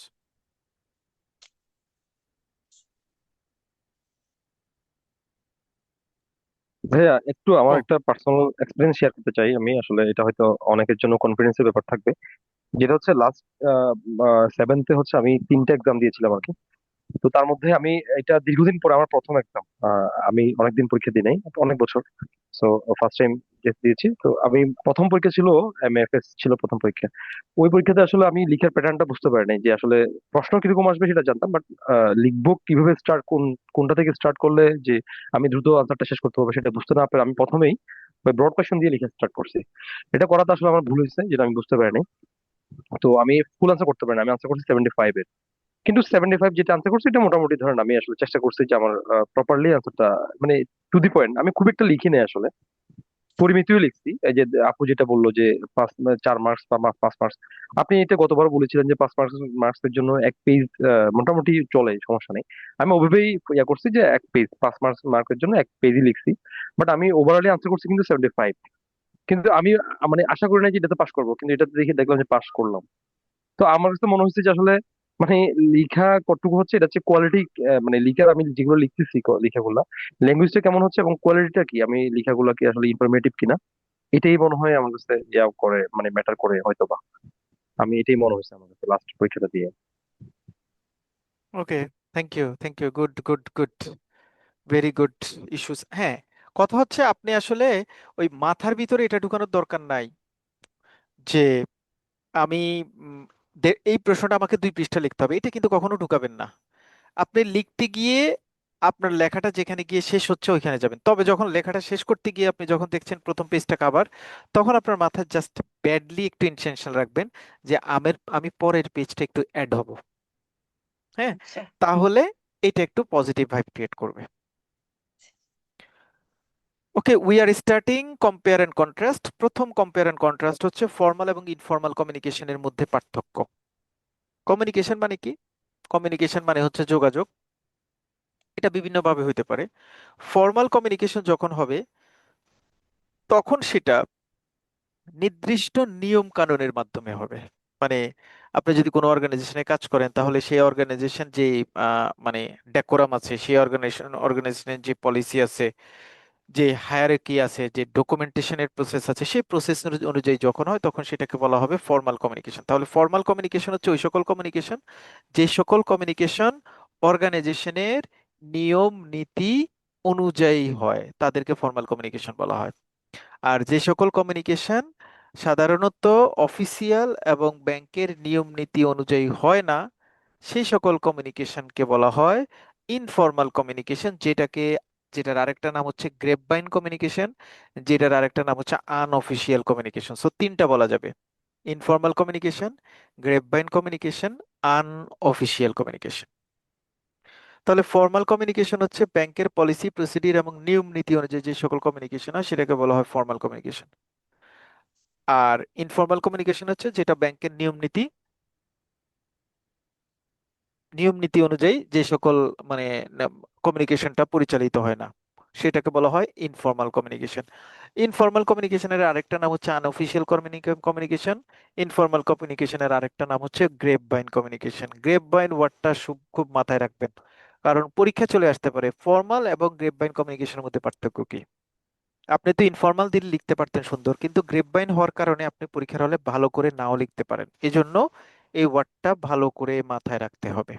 ভাইয়া একটু আমার ও, একটা পার্সোনাল এক্সপিরিয়েন্স শেয়ার করতে চাই। আমি আসলে এটা হয়তো অনেকের জন্য কনফিডেন্সের ব্যাপার থাকবে। যেটা হচ্ছে লাস্ট সেভেন্থে হচ্ছে আমি 3টে এক্সাম দিয়েছিলাম আর কি। তো তার মধ্যে আমি এটা দীর্ঘদিন পরে আমার প্রথম এক্সাম। আমি অনেকদিন পরীক্ষা দিই নাই, অনেক বছর। সো ফার্স্ট টাইম দিয়েছি। তো আমি প্রথম পরীক্ষা ছিল এমএফএস ছিল প্রথম পরীক্ষা। ওই পরীক্ষাতে আসলে আমি লিখার প্যাটার্নটা বুঝতে পারি নাই যে আসলে প্রশ্ন কিরকম আসবে সেটা জানতাম, বাট লিখবো কিভাবে স্টার্ট কোনটা থেকে স্টার্ট করলে যে আমি দ্রুত আনসারটা শেষ করতে পারবো সেটা বুঝতে না পেরে আমি প্রথমেই ব্রড কোয়েশ্চন দিয়ে লিখে স্টার্ট করছি। এটা করাতে আসলে আমার ভুল হয়েছে, যেটা আমি বুঝতে পারিনি। তো আমি ফুল আনসার করতে পারিনি, আমি আনসার করছি 75। কিন্তু 75 যেটা আনসার করছি এটা মোটামুটি ধরেন আমি আসলে চেষ্টা করছি যে আমার প্রপারলি আনসারটা মানে টু দি পয়েন্ট। আমি খুব একটা লিখি নাই আসলে, পরিমিতিও লিখছি। এই যে আপু যেটা বললো যে 4 মার্কস বা 5 মার্কস, আপনি এটা গতবার বলেছিলেন যে 5 মার্কসের জন্য এক পেজ মোটামুটি চলে, সমস্যা নেই। আমি ওভাবেই ইয়া করছি যে এক পেজ 5 মার্কের জন্য এক পেজই লিখছি। বাট আমি ওভারঅলি আনসার করছি কিন্তু 75। কিন্তু আমি মানে আশা করি না যে এটাতে পাশ করবো, কিন্তু এটাতে দেখে দেখলাম যে পাশ করলাম। তো আমার কাছে মনে হচ্ছে যে আসলে মানে লিখা কতটুকু হচ্ছে এটা হচ্ছে কোয়ালিটি। মানে লিখার আমি যেগুলো লিখতেছি লেখাগুলো ল্যাঙ্গুয়েজটা কেমন হচ্ছে এবং কোয়ালিটিটা কি, আমি লেখাগুলো কি আসলে ইনফরমেটিভ কিনা, এটাই মনে হয় আমার কাছে ইয়া করে, মানে ম্যাটার করে হয়তো বা। আমি এটাই মনে হয়েছে আমার কাছে লাস্ট পরীক্ষাটা দিয়ে। Okay, thank you, thank you, good good good, very good issues. হ্যাঁ, কথা হচ্ছে আপনি আসলে ওই মাথার ভিতরে এটা ঢুকানোর দরকার নাই যে আমি উম, এই প্রশ্নটা আমাকে 2 পৃষ্ঠা লিখতে হবে, এটা কিন্তু কখনো ঢুকাবেন না। আপনি লিখতে গিয়ে আপনার লেখাটা যেখানে গিয়ে শেষ হচ্ছে ওইখানে যাবেন। তবে যখন লেখাটা শেষ করতে গিয়ে আপনি যখন দেখছেন প্রথম পেজটা কাভার, তখন আপনার মাথায় জাস্ট ব্যাডলি একটু ইন্টেনশন রাখবেন যে আমি পরের পেজটা একটু অ্যাড হব। হ্যাঁ, আচ্ছা। তাহলে এটা একটু পজিটিভ ভাইব ক্রিয়েট করবে। Okay, we are starting compare and contrast. প্রথম কম্পেয়ার এন্ড কন্ট্রাস্ট হচ্ছে ফর্মাল এবং ইনফর্মাল কমিউনিকেশনের মধ্যে পার্থক্য। কমিউনিকেশন মানে কি? কমিউনিকেশন মানে হচ্ছে যোগাযোগ। এটা বিভিন্ন ভাবে হইতে পারে। ফর্মাল কমিউনিকেশন যখন হবে তখন সেটা নির্দিষ্ট নিয়ম কানুনের মাধ্যমে হবে। মানে আপনি যদি কোনো অর্গানাইজেশনে কাজ করেন তাহলে সেই অর্গানাইজেশন যে মানে ডেকোরাম আছে, সেই অর্গানাইজেশনের যে পলিসি আছে, যে হায়ারার্কি আছে, যে ডকুমেন্টেশনের প্রসেস আছে, সেই প্রসেস অনুযায়ী যখন হয় তখন সেটাকে বলা হবে ফর্মাল কমিউনিকেশন। তাহলে ফর্মাল কমিউনিকেশন হচ্ছে ওই সকল কমিউনিকেশন যে সকল কমিউনিকেশন অর্গানাইজেশনের নিয়ম নীতি অনুযায়ী হয়, তাদেরকে ফর্মাল কমিউনিকেশন বলা হয়। আর যে সকল কমিউনিকেশন সাধারণত অফিসিয়াল এবং ব্যাংকের নিয়ম নীতি অনুযায়ী হয় না, সেই সকল কমিউনিকেশনকে বলা হয় ইনফর্মাল কমিউনিকেশন, যেটার আরেকটা নাম হচ্ছে গ্রেপভাইন কমিউনিকেশন, যেটার আরেকটা নাম হচ্ছে আনঅফিসিয়াল কমিউনিকেশন। সো তিনটা বলা যাবে: informal communication, grapevine communication, unofficial communication. তাহলে ফর্মাল কমিউনিকেশন হচ্ছে ব্যাংকের পলিসি প্রসিডিউর এবং নিয়ম নীতি অনুযায়ী যে সকল কমিউনিকেশন হয় সেটাকে বলা হয় ফর্মাল কমিউনিকেশন। আর ইনফর্মাল কমিউনিকেশন হচ্ছে যেটা ব্যাংকের নিয়ম নীতি অনুযায়ী যে সকল মানে কমিউনিকেশনটা পরিচালিত হয় না, সেটাকে বলা হয় ইনফর্মাল কমিউনিকেশন। ইনফর্মাল কমিউনিকেশনের আরেকটা নাম হচ্ছে আনঅফিসিয়াল কমিউনিকেশন। ইনফর্মাল কমিউনিকেশনের আরেকটা নাম হচ্ছে গ্রেপ বাইন কমিউনিকেশন। গ্রেপ বাইন ওয়ার্ডটা খুব মাথায় রাখবেন, কারণ পরীক্ষা চলে আসতে পারে ফর্মাল এবং গ্রেপ বাইন কমিউনিকেশনের মধ্যে পার্থক্য কি। আপনি তো ইনফর্মাল দিলে লিখতে পারতেন সুন্দর, কিন্তু গ্রেপভাইন হওয়ার কারণে আপনি পরীক্ষার হলে ভালো করে নাও লিখতে পারেন, এজন্য এই ওয়ার্ডটা ভালো করে মাথায় রাখতে হবে।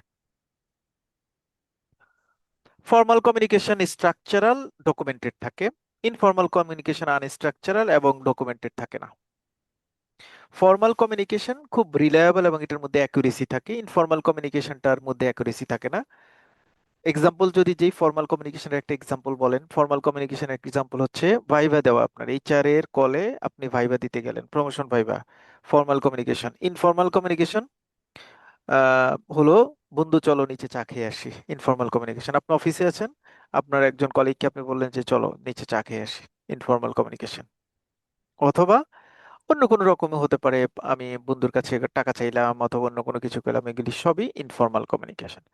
ফর্মাল কমিউনিকেশন স্ট্রাকচারাল ডকুমেন্টেড থাকে, ইনফর্মাল কমিউনিকেশন আনস্ট্রাকচারাল এবং ডকুমেন্টেড থাকে না। ফর্মাল কমিউনিকেশন খুব রিলায়েবল এবং এটার মধ্যে অ্যাকুরেসি থাকে, ইনফর্মাল কমিউনিকেশনটার মধ্যে অ্যাকুরেসি থাকে না। এক্সাম্পল যদি যেই ফর্মাল কমিউনিকেশনের একটা এক্সাম্পল বলেন, ফর্মাল কমিউনিকেশনের একটা এক্সাম্পল হচ্ছে ভাইভা দেওয়া, আপনার এইচআর এর কলে আপনি ভাইভা দিতে গেলেন, promotion viva, formal communication. Informal communication হলো বন্ধু চলো নিচে চা খেয়ে আসি, ইনফর্মাল কমিউনিকেশন। আপনি অফিসে আছেন, আপনার একজন কলিগকে আপনি বললেন যে চলো নিচে চা খেয়ে আসি, ইনফর্মাল কমিউনিকেশন। অথবা অন্য কোনো রকমও হতে পারে, আমি বন্ধুর কাছে টাকা চাইলাম অথবা অন্য কোনো কিছু পেলাম, এগুলি সবই ইনফর্মাল কমিউনিকেশন।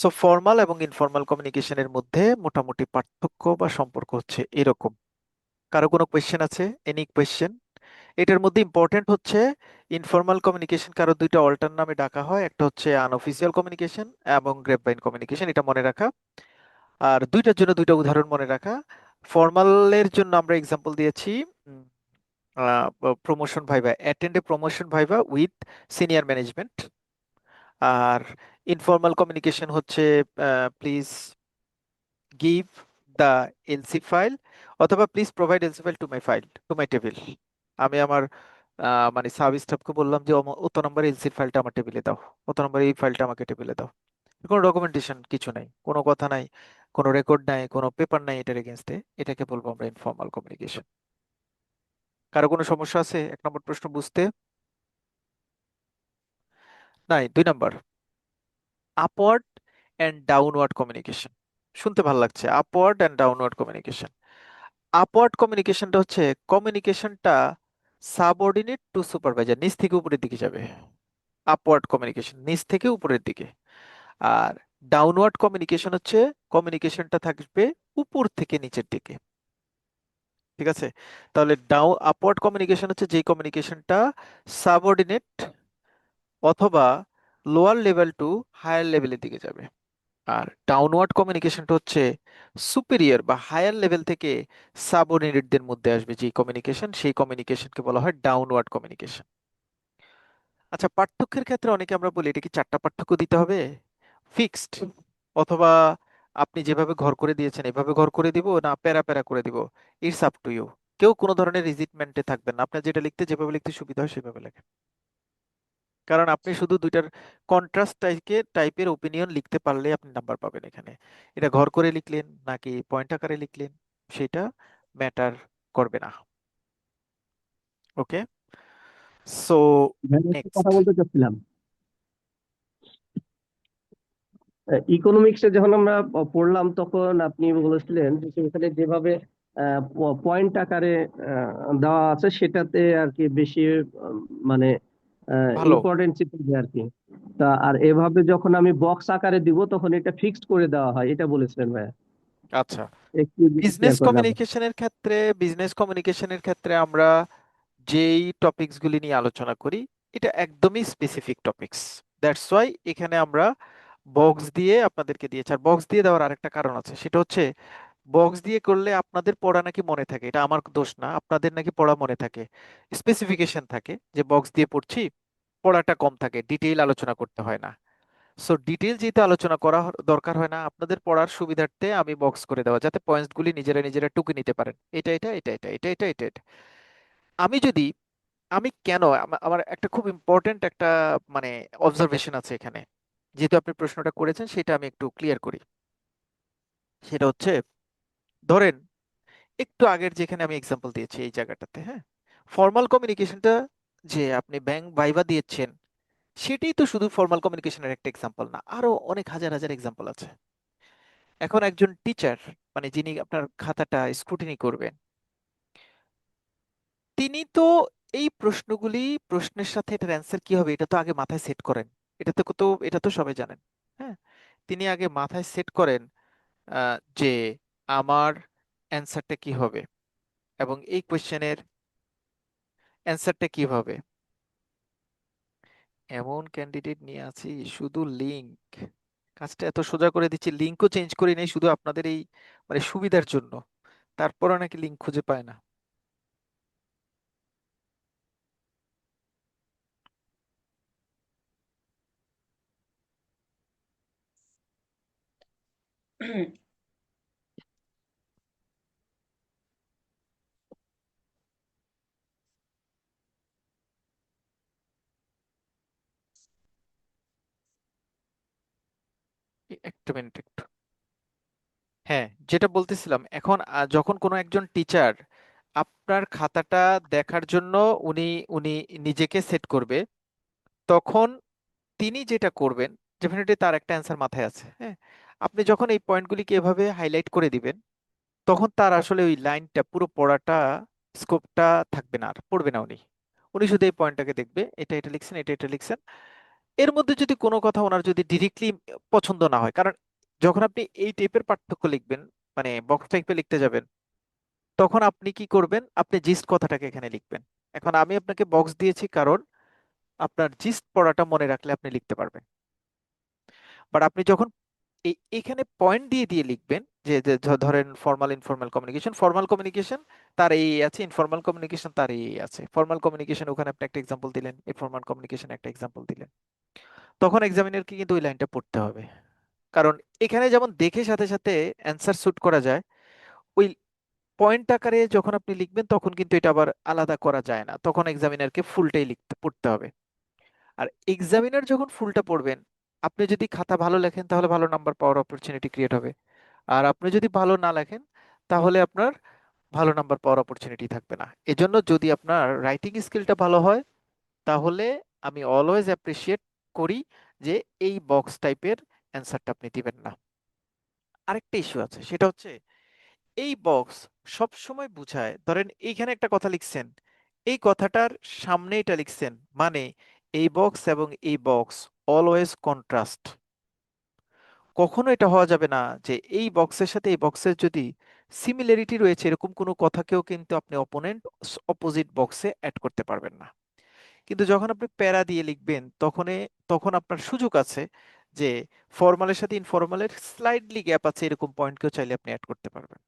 সো ফর্মাল এবং ইনফর্মাল কমিউনিকেশনের মধ্যে মোটামুটি পার্থক্য বা সম্পর্ক হচ্ছে এরকম। কারো কোনো কোয়েশ্চেন আছে? Any question? এটার মধ্যে ইম্পর্টেন্ট হচ্ছে ইনফর্মাল কমিউনিকেশন কারো দুইটা অল্টার নামে ডাকা হয়, একটা হচ্ছে আনঅফিসিয়াল কমিউনিকেশন এবং গ্রেপভাইন কমিউনিকেশন, এটা মনে রাখা। আর দুইটার জন্য দুইটা উদাহরণ মনে রাখা। ফর্মালের জন্য আমরা এক্সাম্পল দিয়েছি promotion viva, attend a promotion viva with senior management. আর ইনফর্মাল কমিউনিকেশন হচ্ছে please give the LC file, অথবা please provide LC file to my table. আমি আমার মানে সাব স্টাফকে বললাম যে অত নম্বর এলসি ফাইলটা আমার টেবিলে দাও, অত নম্বর এই ফাইলটা আমাকে টেবিলে দাও। কোনো ডকুমেন্টেশন কিছু নাই, কোনো কথা নাই, কোনো রেকর্ড নাই, কোনো পেপার নাই এটার এগেনস্টে, এটাকে বলবো আমরা ইনফর্মাল কমিউনিকেশন। কারো কোনো সমস্যা আছে 1 নম্বর প্রশ্ন বুঝতে? নাই। 2 নম্বর, আপওয়ার্ড অ্যান্ড ডাউনওয়ার্ড কমিউনিকেশন। শুনতে ভালো লাগছে, upward and downward communication. Upward কমিউনিকেশনটা হচ্ছে কমিউনিকেশনটা সাবঅর্ডিনেট টু সুপারভাইজার, নিচ থেকে উপরের দিকে যাবে, আপওয়ার্ড কমিউনিকেশন নিচ থেকে উপরের দিকে। আর ডাউনওয়ার্ড কমিউনিকেশন হচ্ছে কমিউনিকেশনটা থাকবে উপর থেকে নিচের দিকে। ঠিক আছে? তাহলে আপওয়ার্ড কমিউনিকেশন হচ্ছে যে কমিউনিকেশনটা সাবঅর্ডিনেট অথবা লোয়ার লেভেল টু হায়ার লেভেলের দিকে যাবে। আর ডাউনওয়ার্ড কমিউনিকেশনটা হচ্ছে সুপিরিয়র বা হায়ার লেভেল থেকে সাবঅর্ডিনেটদের মধ্যে আসবে যে কমিউনিকেশন, সেই কমিউনিকেশনকে বলা হয় ডাউনওয়ার্ড কমিউনিকেশন। আচ্ছা, পার্থক্যের ক্ষেত্রে অনেকে আমরা বলি এটা কি 4টা পার্থক্য দিতে হবে ফিক্সড, অথবা আপনি যেভাবে ঘর করে দিয়েছেন এভাবে ঘর করে দিব, না প্যারা প্যারা করে দিব, ইটস আপ টু ইউ। কেউ কোনো ধরনের রিজিটমেন্টে থাকবেন না, আপনার যেটা লিখতে যেভাবে লিখতে সুবিধা হয় সেভাবে লেখেন। কারণ আপনি শুধু দুইটার কন্ট্রাস্ট টাইপের ওপিনিয়ন লিখতে পারলে আপনি নাম্বার পাবেন এখানে। এটা ঘর করে লিখলেন নাকি পয়েন্ট আকারে লিখলেন সেটা ম্যাটার করবে না। ওকে, সো ভাই, একটা নেক্সট। কথা বলতে চাচ্ছিলাম। ইকোনমিক্সে যখন আমরা পড়লাম তখন আপনি বলেছিলেন যে সেখানে যেভাবে পয়েন্ট আকারে দেওয়া আছে সেটাতে আর কি বেশি মানে ভালো। ইম্পর্টেন্সি থাকবে আর কি। তা আর এভাবে যখন আমি বক্স আকারে দিব তখন এটা ফিক্সড করে দেওয়া হয়, এটা বলেছিলেন ভাইয়া। আচ্ছা, একটু বিজনেস শেয়ার করেন আবার। কমিউনিকেশনের ক্ষেত্রে আমরা যেই টপিকস গুলি নিয়ে আলোচনা করি এটা একদমই স্পেসিফিক টপিকস। দ্যাটস ওয়াই এখানে আমরা বক্স দিয়ে আপনাদেরকে দিয়েছি। আর বক্স দিয়ে দেওয়ার আরেকটা কারণ আছে, সেটা হচ্ছে বক্স দিয়ে করলে আপনাদের পড়া নাকি মনে থাকে, এটা আমার দোষ না, আপনাদের নাকি পড়া মনে থাকে। স্পেসিফিকেশন থাকে যে বক্স দিয়ে পড়ছি, পড়াটা কম থাকে, ডিটেইল আলোচনা করতে হয় না। সো ডিটেইল যেহেতু আলোচনা করা দরকার হয় না, আপনাদের পড়ার সুবিধার্থে আমি বক্স করে দেওয়া, যাতে পয়েন্টস গুলি নিজেরা নিজেরা টুকে নিতে পারেন, এটা এটা এটা এটা এটা এটা এটা এটা। আমি যদি আমি কেন আমার একটা খুব ইম্পর্টেন্ট একটা মানে অবজারভেশন আছে এখানে, যেহেতু আপনি প্রশ্নটা করেছেন সেটা আমি একটু ক্লিয়ার করি। সেটা হচ্ছে, ধরেন একটু আগের যেখানে আমি এক্সাম্পল দিয়েছি এই জায়গাটাতে, হ্যাঁ, ফর্মাল কমিউনিকেশনটা যে আপনি ব্যাংক ভাইবা দিয়েছেন সেটাই তো শুধু ফর্মাল কমিউনিকেশনের একটা এক্সাম্পল না, আরো অনেক হাজার হাজার এক্সাম্পল আছে। এখন একজন টিচার মানে যিনি আপনার খাতাটা স্ক্রুটিনি করবেন, তিনি তো এই প্রশ্নগুলি, প্রশ্নের সাথে এটার অ্যান্সার কি হবে এটা তো আগে মাথায় সেট করেন। এটা তো সবাই জানেন। হ্যাঁ, তিনি আগে মাথায় সেট করেন যে আমার অ্যান্সারটা কি হবে এবং এই কোয়েশ্চেনের অ্যান্সারটা কি হবে। এমন ক্যান্ডিডেট নিয়ে আছি, শুধু লিংক, কাজটা এত সোজা করে দিচ্ছি, লিংকও চেঞ্জ করি নাই শুধু আপনাদের এই মানে সুবিধার জন্য, তারপরে নাকি লিঙ্ক খুঁজে পায় না। একটা মিনিট একটু। হ্যাঁ, যেটা বলতেছিলাম, এখন যখন কোনো একজন টিচার আপনার খাতাটা দেখার জন্য উনি উনি নিজেকে সেট করবে, তখন তিনি যেটা করবেন, ডেফিনেটলি তার একটা অ্যান্সার মাথায় আছে। হ্যাঁ, আপনি যখন এই পয়েন্টগুলিকে এভাবে হাইলাইট করে দিবেন, তখন তার আসলে ওই লাইনটা পুরো পড়াটা, স্কোপটা থাকবে না, আর পড়বে না উনি। উনি শুধু এই পয়েন্টটাকে দেখবে, এটা এটা লিখছেন, এটা এটা লিখছেন। এর মধ্যে যদি কোনো কথা ওনার যদি ডিরেক্টলি পছন্দ না হয়, কারণ যখন আপনি এই টাইপের পার্থক্য লিখবেন, মানে বক্স টাইপে লিখতে যাবেন, তখন আপনি কি করবেন, আপনি জিস্ট কথাটাকে এখানে লিখবেন। এখন আমি আপনাকে বক্স দিয়েছি কারণ আপনার জিস্ট পড়াটা মনে রাখলে আপনি লিখতে পারবেন। বাট আপনি যখন এখানে পয়েন্ট দিয়ে দিয়ে লিখবেন, যে যে ধরেন formal informal communication, formal communication তার এই আছে, ইনফর্মাল কমিউনিকেশন তার এই আছে। ফর্মাল কমিউনিকেশন ওখানে আপনি একটা এক্সাম্পল দিলেন, ইনফর্মাল কমিউনিকেশন একটা এক্সাম্পল দিলেন, তখন এক্সামিনারকে কিন্তু ওই লাইনটা পড়তে হবে। কারণ এখানে যেমন দেখে সাথে সাথে অ্যান্সার শুট করা যায়, ওই পয়েন্ট আকারে যখন আপনি লিখবেন তখন কিন্তু এটা আবার আলাদা করা যায় না, তখন এক্সামিনারকে ফুলটাই লিখতে পড়তে হবে। আর এক্সামিনার যখন ফুলটা পড়বেন, আপনি যদি খাতা ভালো লেখেন তাহলে ভালো নাম্বার পাওয়ার অপরচুনিটি ক্রিয়েট হবে। আর আপনি যদি ভালো না লেখেন, তাহলে আপনার ভালো নাম্বার পাওয়ার অপরচুনিটি থাকবে না। এজন্য যদি আপনার রাইটিং স্কিলটা ভালো হয়, তাহলে আমি অলওয়েজ অ্যাপ্রিসিয়েট করি যে এই বক্স টাইপের অ্যান্সারটা আপনি দিবেন না। আরেকটা ইস্যু আছে, সেটা হচ্ছে এই বক্স সব সময় বুঝায়, ধরেন এইখানে একটা কথা লিখছেন, এই কথাটার সামনে এটা লিখছেন, মানে এই বক্স এবং এই বক্স অলওয়েজ কন্ট্রাস্ট। কখনো এটা হওয়া যাবে না যে এই বক্সের সাথে এই বক্সের যদি সিমিলারিটি রয়েছে এরকম কোনো কথাকেও কিন্তু আপনি অপোনেন্ট অপোজিট বক্সে অ্যাড করতে পারবেন না। কিন্তু যখন আপনি প্যারা দিয়ে লিখবেন, তখন আপনার সুযোগ আছে যে ফর্মালের সাথে ইনফর্মালের স্লাইডলি গ্যাপ আছে এরকম পয়েন্টকেও চাইলে আপনি অ্যাড করতে পারবেন।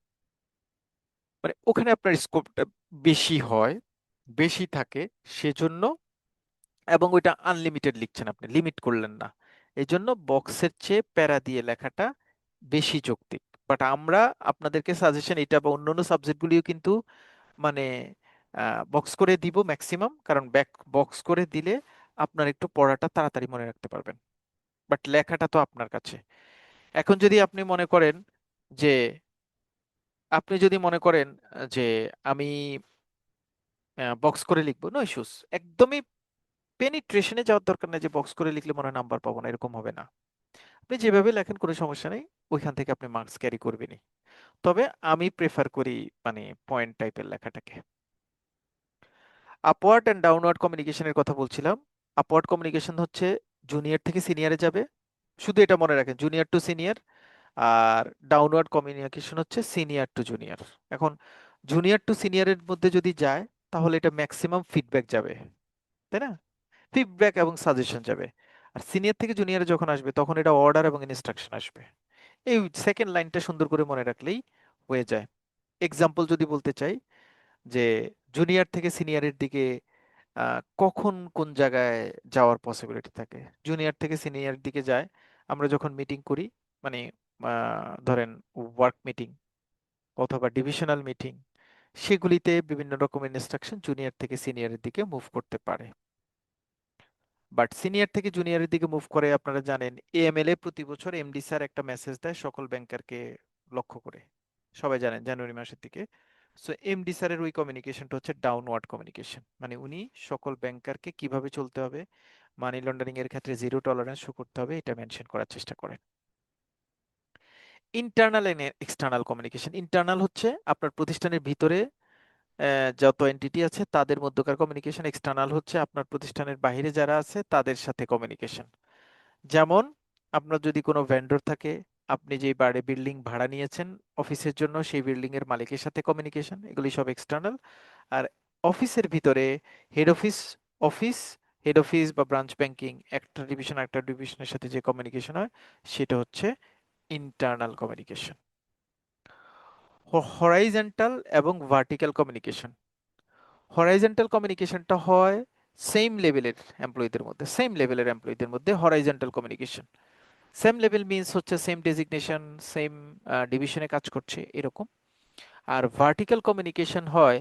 মানে ওখানে আপনার স্কোপটা বেশি হয়, বেশি থাকে, সেজন্য। এবং ওইটা আনলিমিটেড লিখছেন, আপনি লিমিট করলেন না, এই জন্য বক্সের চেয়ে প্যারা দিয়ে লেখাটা বেশি যৌক্তিক। বাট আমরা আপনাদেরকে সাজেশন এটা বা অন্যান্য সাবজেক্টগুলিও কিন্তু মানে বক্স করে দিব ম্যাক্সিমাম, কারণ বক্স করে দিলে আপনার একটু পড়াটা তাড়াতাড়ি মনে রাখতে পারবেন। বাট লেখাটা তো আপনার কাছে। এখন যদি আপনি মনে করেন যে যে আমি বক্স করে লিখবো, নো ইস্যুস, একদমই পেনিট্রেশনে যাওয়ার দরকার নেই যে বক্স করে লিখলে মনে হয় নাম্বার পাবো না, এরকম হবে না। আপনি যেভাবে লেখেন কোনো সমস্যা নেই, ওইখান থেকে আপনি মার্কস ক্যারি করবেনই। তবে আমি প্রেফার করি মানে পয়েন্ট টাইপের লেখাটাকে। আপওয়ার্ড অ্যান্ড ডাউনওয়ার্ড কমিউনিকেশনের কথা বলছিলাম। আপওয়ার্ড কমিউনিকেশন হচ্ছে জুনিয়র থেকে সিনিয়রে যাবে, শুধু এটা মনে রাখেন, junior to senior. R downward communication হচ্ছে সিনিয়র টু জুনিয়র। এখন জুনিয়র টু সিনিয়রের মধ্যে যদি যায়, তাহলে এটা ম্যাক্সিমাম ফিডব্যাক যাবে, তাই না? ফিডব্যাক এবং সাজেশন যাবে। আর সিনিয়র থেকে জুনিয়রে যখন আসবে, তখন এটা অর্ডার এবং ইনস্ট্রাকশন আসবে। এই সেকেন্ড লাইনটা সুন্দর করে মনে রাখলেই হয়ে যায়। এক্সাম্পল যদি বলতে চাই, যে জুনিয়র থেকে সিনিয়রের দিকে কখন কোন জায়গায় যাওয়ার পসিবিলিটি থাকে। জুনিয়র থেকে সিনিয়রের দিকে যায় আমরা যখন মিটিং করি, মানে ধরেন ওয়ার্ক মিটিং অথবা ডিভিশনাল মিটিং, সেগুলিতে বিভিন্ন রকমের ইনস্ট্রাকশন জুনিয়র থেকে সিনিয়রের দিকে মুভ করতে পারে। বাট সিনিয়র থেকে জুনিয়রের দিকে মুভ করে, আপনারা জানেন এএমএল এ প্রতি বছর এমডি স্যার একটা মেসেজ দেয় সকল ব্যাংকারকে লক্ষ্য করে, সবাই জানেন জানুয়ারি মাসের দিকে। সো এমডি স্যারের ওই কমিউনিকেশনটা হচ্ছে ডাউনওয়ার্ড কমিউনিকেশন, মানে উনি সকল ব্যাংকারকে কিভাবে চলতে হবে, মানি লন্ডারিং এর ক্ষেত্রে জিরো টলারেন্স শো করতে হবে, এটা মেনশন করার চেষ্টা করেন। Internal and external communication. Internal হচ্ছে আপনার প্রতিষ্ঠানের ভিতরে যত এন্টিটি আছে তাদের মধ্যকার কমিউনিকেশন। এক্সটার্নাল হচ্ছে আপনার প্রতিষ্ঠানের বাইরে যারা আছে তাদের সাথে কমিউনিকেশন। যেমন আপনার যদি কোনো ভেন্ডর থাকে, আপনি যেই বাড়ি বিল্ডিং ভাড়া নিয়েছেন অফিসের জন্য, সেই বিল্ডিং এর মালিকের সাথে কমিউনিকেশন, এগুলি সব এক্সটার্নাল। আর অফিসের ভিতরে head office office head office বা ব্রাঞ্চ ব্যাংকিং, একটা ডিভিশনের সাথে যে কমিউনিকেশন হয়, সেটা হচ্ছে ইন্টারনাল কমিউনিকেশন। হরাইজন্টাল এবং ভার্টিক্যাল কমিউনিকেশন। হরাইজন্টাল কমিউনিকেশনটা হয় সেম লেভেলের এমপ্লয়ীদের মধ্যে horizontal communication. Same level means হচ্ছে সেম ডেজিগনেশন, সেম ডিভিশনে কাজ করছে এরকম। আর ভার্টিক্যাল কমিউনিকেশন হয়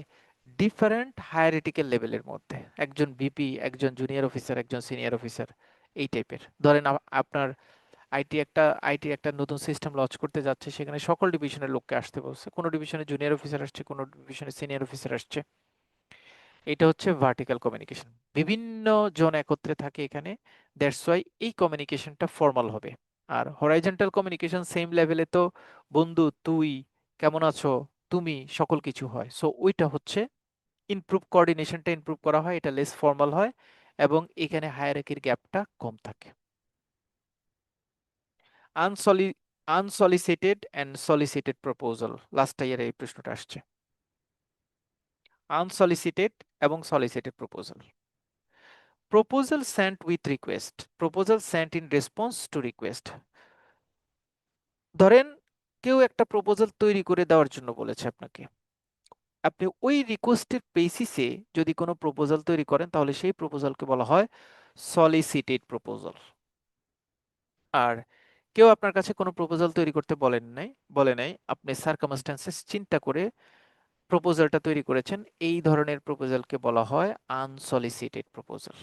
ডিফারেন্ট হায়ারেটিক্যাল লেভেলের মধ্যে, একজন ভিপি, একজন জুনিয়র অফিসার, একজন সিনিয়র অফিসার, এই টাইপের। ধরেন আপনার আইটি একটা নতুন সিস্টেম লঞ্চ করতে যাচ্ছে, সেখানে সকল ডিভিশনের লোককে আসতে বলছে, কোনো ডিভিশনে জুনিয়র অফিসার আসছে, কোনো ডিভিশনে সিনিয়র অফিসার আসছে। এটা হচ্ছে ভার্টিক্যাল কমিউনিকেশন, বিভিন্ন জন একত্রে থাকে এখানে, দ্যাটস ওয়াই এই কমিউনিকেশনটা ফর্মাল হবে। আর হরাইজন্টাল কমিউনিকেশন সেম লেভেলে তো বন্ধু, তুই কেমন আছো, তুমি, সকল কিছু হয়। সো ওইটা হচ্ছে কোঅর্ডিনেশনটা ইমপ্রুভ করা হয়, এটা লেস ফর্মাল হয় এবং এখানে হায়ারার্কির গ্যাপটা কম থাকে। আনসলি unsolicited and solicited proposal, last ইয়ারে এই প্রশ্নটা আসছে। আনসলিসিটেড এবং solicited proposal. Proposal sent with request, proposal sent in response to request. ধরেন কেউ একটা প্রপোজাল তৈরি করে দেওয়ার জন্য বলেছে আপনাকে, আপনি ওই রিকোয়েস্টের বেসিসে যদি কোনো প্রপোজাল তৈরি করেন তাহলে সেই প্রপোজালকে বলা হয় সলিসিটেড প্রপোজাল। আর কেউ আপনার কাছে কোনো প্রপোজাল তৈরি করতে বলে নাই, আপনি সার্কামস্ট্যান্সেস চিন্তা করে প্রপোজালটা তৈরি করেছেন, এই ধরনের প্রপোজালকে বলা হয় আনসলিসিটেড প্রপোজাল।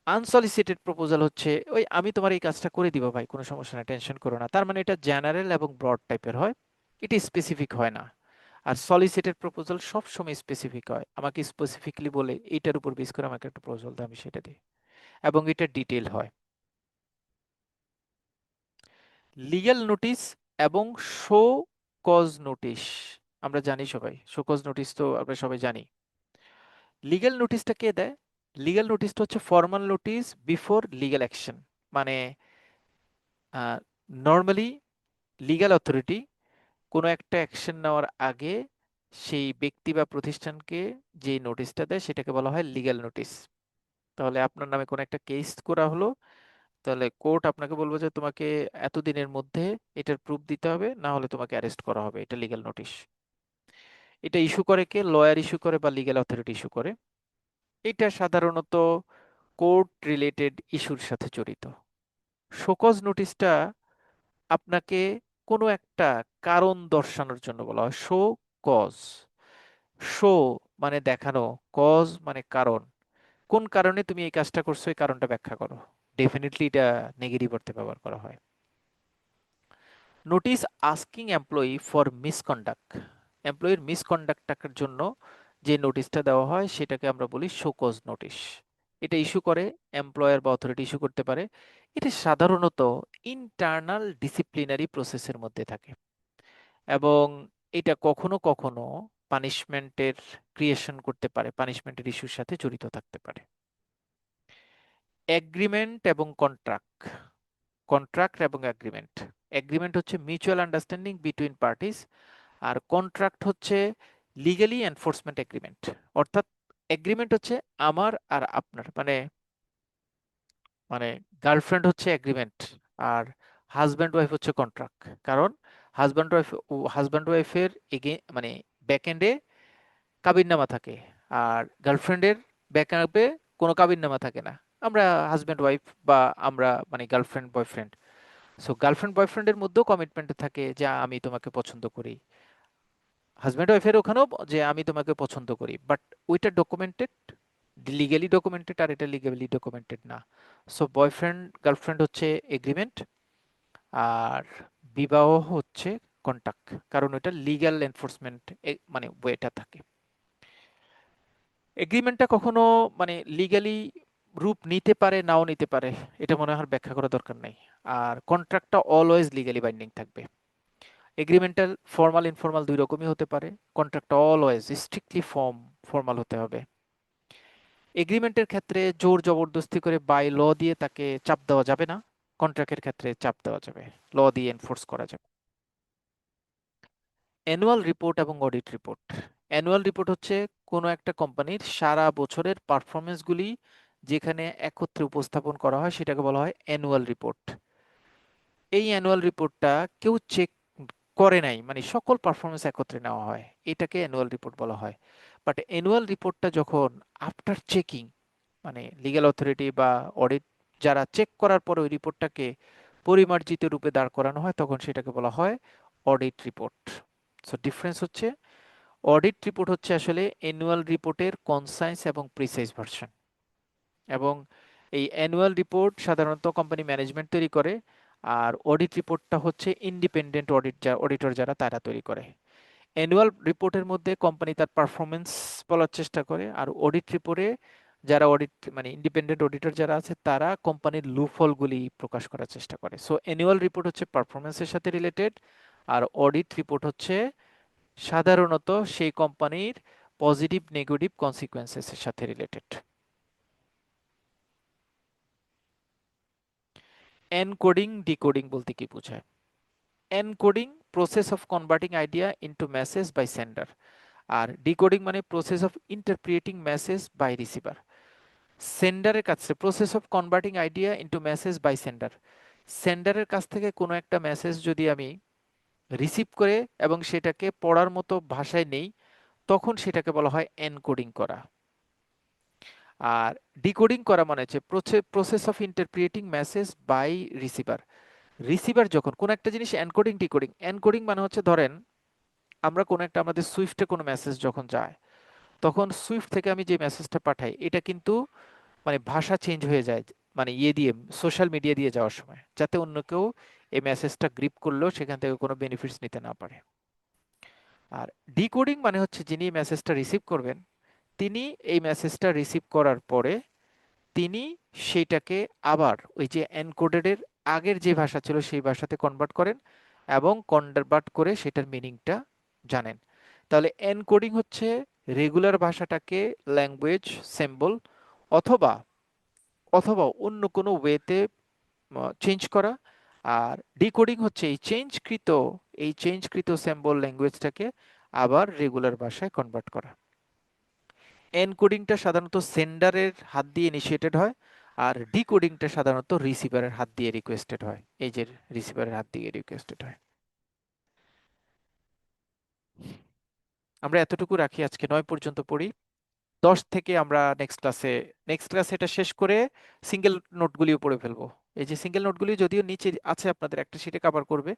আনসলিসিটেড প্রপোজাল হচ্ছে ওই আমি তোমার এই কাজটা করে দিব ভাই, কোনো সমস্যা না, টেনশন করো না। তার মানে এটা জেনারেল এবং ব্রড টাইপের হয়, এটা স্পেসিফিক হয় না। আর সলিসিটেড প্রপোজাল সব সময় স্পেসিফিক হয়, আমাকে স্পেসিফিকলি বলে এইটার উপর বেস করে আমাকে একটা প্রপোজাল দাও, আমি সেটা দিই, এবং এটা ডিটেল হয়। লিগ্যাল নোটিশ এবং শো কজ নোটিশ, আমরা জানি সবাই, শো কজ নোটিশ তো আমরা সবাই জানি। লিগ্যাল নোটিশটা কে দেয়? লিগ্যাল নোটিশটা হচ্ছে formal notice before legal action. মানে নর্মালি লিগ্যাল অথরিটি কোনো একটা অ্যাকশন নেওয়ার আগে সেই ব্যক্তি বা প্রতিষ্ঠানকে যে নোটিশটা দেয় সেটাকে বলা হয় লিগ্যাল নোটিশ। তাহলে আপনার নামে কোনো একটা কেস করা হলো, তাহলে কোর্ট আপনাকে বলবো যে তোমাকে এতদিনের মধ্যে এটার প্রুফ দিতে হবে, না হলে তোমাকে অ্যারেস্ট করা হবে, এটা লিগ্যাল নোটিশ। এটা ইস্যু করে কে? লয়ার ইস্যু করে বা লিগ্যাল অথরিটি ইস্যু করে। এটা সাধারণত কোর্ট রিলেটেড ইস্যুর সাথে জড়িত। শোকজ নোটিশটা আপনাকে কোনো একটা কারণ দর্শানোর জন্য বলা হয়, শো কজ। শো মানে দেখানো, কজ মানে কারণ, কোন কারণে তুমি এই কাজটা করছো এই কারণটা ব্যাখ্যা করো। ডেফিনেটলি এটা নেগেটিভ অর্থে ব্যবহার করা হয়। Notice asking employee for misconduct, এমপ্লয়ির মিসকন্ডাক্টের জন্য যে নোটিশটা দেওয়া হয় সেটাকে আমরা বলি শোকজ নোটিশ। এটা ইস্যু করে এমপ্লয়ার বা অথরিটি ইস্যু করতে পারে। এটা সাধারণত ইন্টারনাল ডিসিপ্লিনারি প্রসেসের মধ্যে থাকে এবং এটা কখনো কখনো পানিশমেন্টের ক্রিয়েশন করতে পারে, পানিশমেন্টের ইস্যুর সাথে জড়িত থাকতে পারে। এগ্রিমেন্ট এবং কন্ট্রাক্ট, কন্ট্রাক্ট এবং এগ্রিমেন্ট। এগ্রিমেন্ট হচ্ছে মিউচুয়াল আন্ডারস্ট্যান্ডিং বিটুইন পার্টিস, আর কন্ট্রাক্ট হচ্ছে লিগালি এনফোর্সমেন্ট এগ্রিমেন্ট। অর্থাৎ এগ্রিমেন্ট হচ্ছে আমার আর আপনার, মানে মানে গার্লফ্রেন্ড হচ্ছে এগ্রিমেন্ট, আর হাজব্যান্ড ওয়াইফ হচ্ছে কন্ট্রাক্ট। কারণ হাজব্যান্ড ওয়াইফের মানে ব্যাক এন্ডে কাবিননামা থাকে, আর গার্লফ্রেন্ডের ব্যাক এন্ডে কোনো কাবিননামা থাকে না। আমরা হাজব্যান্ড ওয়াইফ বা আমরা মানে গার্লফ্রেন্ড বয়ফ্রেন্ড। সো গার্লফ্রেন্ড বয়ফ্রেন্ডের মধ্যেও কমিটমেন্ট থাকে যে আমি তোমাকে পছন্দ করি, হাজব্যান্ড ওয়াইফের ওখানেও যে আমি তোমাকে পছন্দ করি, বাট ওইটা ডকুমেন্টেড, লিগালি ডকুমেন্টেড, আর এটা লিগালি ডকুমেন্টেড না। সো বয়ফ্রেন্ড গার্লফ্রেন্ড হচ্ছে এগ্রিমেন্ট, আর বিবাহ হচ্ছে কন্ট্রাক্ট, কারণ ওটা লিগ্যাল এনফোর্সমেন্ট মানে ওয়েটা থাকে। এগ্রিমেন্টটা কখনো মানে লিগালি রূপ নিতে পারে, নাও নিতে পারে, এটা মনে হয় আর ব্যাখ্যা করা দরকার নাই। আর কন্ট্রাক্টটা অলওয়েজ লিগালি বাইন্ডিং থাকবে। এগ্রিমেন্টাল ফর্মাল ইনফর্মাল দুই রকমই হতে পারে, কন্ট্রাক্ট অলওয়েজ স্ট্রিক্টলি ফর্মাল হতে হবে। এগ্রিমেন্টের ক্ষেত্রে জোর জবরদস্তি করে বাই ল দিয়ে তাকে চাপ দেওয়া যাবে না, কন্ট্রাক্টের ক্ষেত্রে চাপ দেওয়া যাবে, ল দিয়ে এনফোর্স করা যাবে। অ্যানুয়াল রিপোর্ট এবং অডিট রিপোর্ট। অ্যানুয়াল রিপোর্ট হচ্ছে কোনো একটা কোম্পানির সারা বছরের পারফরমেন্সগুলি যেখানে একত্রে উপস্থাপন করা হয় সেটাকে বলা হয় অ্যানুয়াল রিপোর্ট। এই অ্যানুয়াল রিপোর্টটা কেউ চেক করে নাই, মানে সকল পারফরমেন্স একত্রে নেওয়া হয়, এটাকে অ্যানুয়াল রিপোর্ট বলা হয়। বাট অ্যানুয়াল রিপোর্টটা যখন আফটার চেকিং, মানে লিগ্যাল অথরিটি বা অডিট যারা চেক করার পরে ওই রিপোর্টটাকে পরিমার্জিত রূপে দাঁড় করানো হয়, তখন সেটাকে বলা হয় অডিট রিপোর্ট। সো ডিফারেন্স হচ্ছে, অডিট রিপোর্ট হচ্ছে আসলে অ্যানুয়াল রিপোর্টের কনসাইজ এবং প্রিসাইজ ভার্সন, এবং এই অ্যানুয়াল রিপোর্ট সাধারণত কোম্পানি ম্যানেজমেন্ট তৈরি করে, আর অডিট রিপোর্টটা হচ্ছে ইন্ডিপেন্ডেন্ট অডিটর যারা তারা তৈরি করে। অ্যানুয়াল রিপোর্টের মধ্যে কোম্পানি তার পারফরমেন্স বলার চেষ্টা করে, আর অডিট রিপোর্টে যারা অডিট মানে ইন্ডিপেন্ডেন্ট অডিটর যারা আছে তারা কোম্পানির লুফলগুলি প্রকাশ করার চেষ্টা করে। সো অ্যানুয়াল রিপোর্ট হচ্ছে পারফরমেন্সের সাথে রিলেটেড, আর অডিট রিপোর্ট হচ্ছে সাধারণত সেই কোম্পানির পজিটিভ নেগেটিভ কনসিকুয়েন্সেসের সাথে রিলেটেড। এনকোডিং ডিকোডিং বলতে কি বোঝায়? Encoding process of converting idea into message by sender, আর ডিকোডিং মানে process of interpreting message by receiver. সেন্ডারের কাছে process of converting idea into message by sender, সেন্ডারের কাছ থেকে কোনো একটা মেসেজ যদি আমি রিসিভ করে এবং সেটাকে পড়ার মতো ভাষায় নেই, তখন সেটাকে বলা হয় এনকোডিং করা। আর ডিকোডিং করা মানে হচ্ছে process of interpreting message by receiver. Receiver যখন কোনো একটা জিনিস এনকোডিং ডিকোডিং, এনকোডিং মানে হচ্ছে ধরেন আমরা কোনো একটা আমাদের সুইফটে কোনো মেসেজ যখন যায়, তখন সুইফট থেকে আমি যে মেসেজটা পাঠাই এটা কিন্তু মানে ভাষা চেঞ্জ হয়ে যায়, মানে ইয়ে দিয়ে সোশ্যাল মিডিয়া দিয়ে যাওয়ার সময়, যাতে অন্য কেউ এই মেসেজটা গ্রিপ করলেও সেখান থেকে কোনো বেনিফিটস নিতে না পারে। আর ডিকোডিং মানে হচ্ছে যিনি মেসেজটা রিসিভ করবেন, তিনি এই মেসেজটা রিসিভ করার পরে তিনি সেইটাকে আবার ওই যে এনকোডেডের আগের যে ভাষা ছিল সেই ভাষাতে কনভার্ট করেন এবং কনভার্ট করে সেটার মিনিংটা জানেন। তাহলে এনকোডিং হচ্ছে রেগুলার ভাষাটাকে ল্যাঙ্গুয়েজ সিম্বল অথবা অথবা অন্য কোনো ওয়েতে চেঞ্জ করা, আর ডিকোডিং হচ্ছে এই চেঞ্জকৃত সিম্বল ল্যাঙ্গুয়েজটাকে আবার রেগুলার ভাষায় কনভার্ট করা। এনকোডিংটা সাধারণত সেন্ডারের হাত দিয়ে ইনিশিয়েটেড হয়, আর ডিকোডিংটা সাধারণত রিসিভারের হাত দিয়ে রিকোয়েস্টেড হয়, এই যে রিসিভারের হাত দিয়ে রিকোয়েস্টেড হয়। আমরা এতটুকু রাখি, আজকে 9 পর্যন্ত পড়ি। 10 থেকে আমরা নেক্সট ক্লাসে এটা শেষ করে সিঙ্গেল নোটগুলিও পড়ে ফেলবো। এই যে সিঙ্গেল নোটগুলি যদিও নিচে আছে আপনাদের একটা শিটে কভার করবে,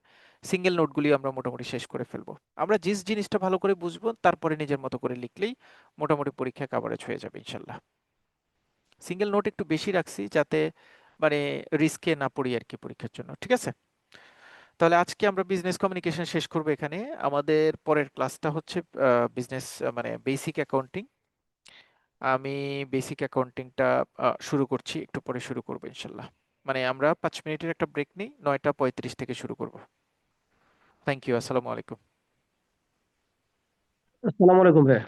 সিঙ্গেল নোটগুলি আমরা মোটামুটি শেষ করে ফেলবো। আমরা যে জিনিসটা ভালো করে বুঝবো তারপরে নিজের মতো করে লিখলেই মোটামুটি পরীক্ষা কভারেজ হয়ে যাবে ইনশাল্লাহ। সিঙ্গেল নোট একটু বেশি রাখছি যাতে মানে রিস্কে না পড়ি আর কি পরীক্ষার জন্য, ঠিক আছে? তাহলে আজকে আমরা বিজনেস কমিউনিকেশন শেষ করবো এখানে। আমাদের পরের ক্লাসটা হচ্ছে বিজনেস মানে বেসিক অ্যাকাউন্টিং। আমি বেসিক অ্যাকাউন্টিংটা শুরু করছি, একটু পরে শুরু করবো ইনশাল্লাহ। মানে আমরা 5 মিনিটের একটা ব্রেক নিই, 9টা 35 থেকে শুরু করব। থ্যাংক ইউ, আসসালামু আলাইকুম। আসসালামু আলাইকুম ভাইয়া।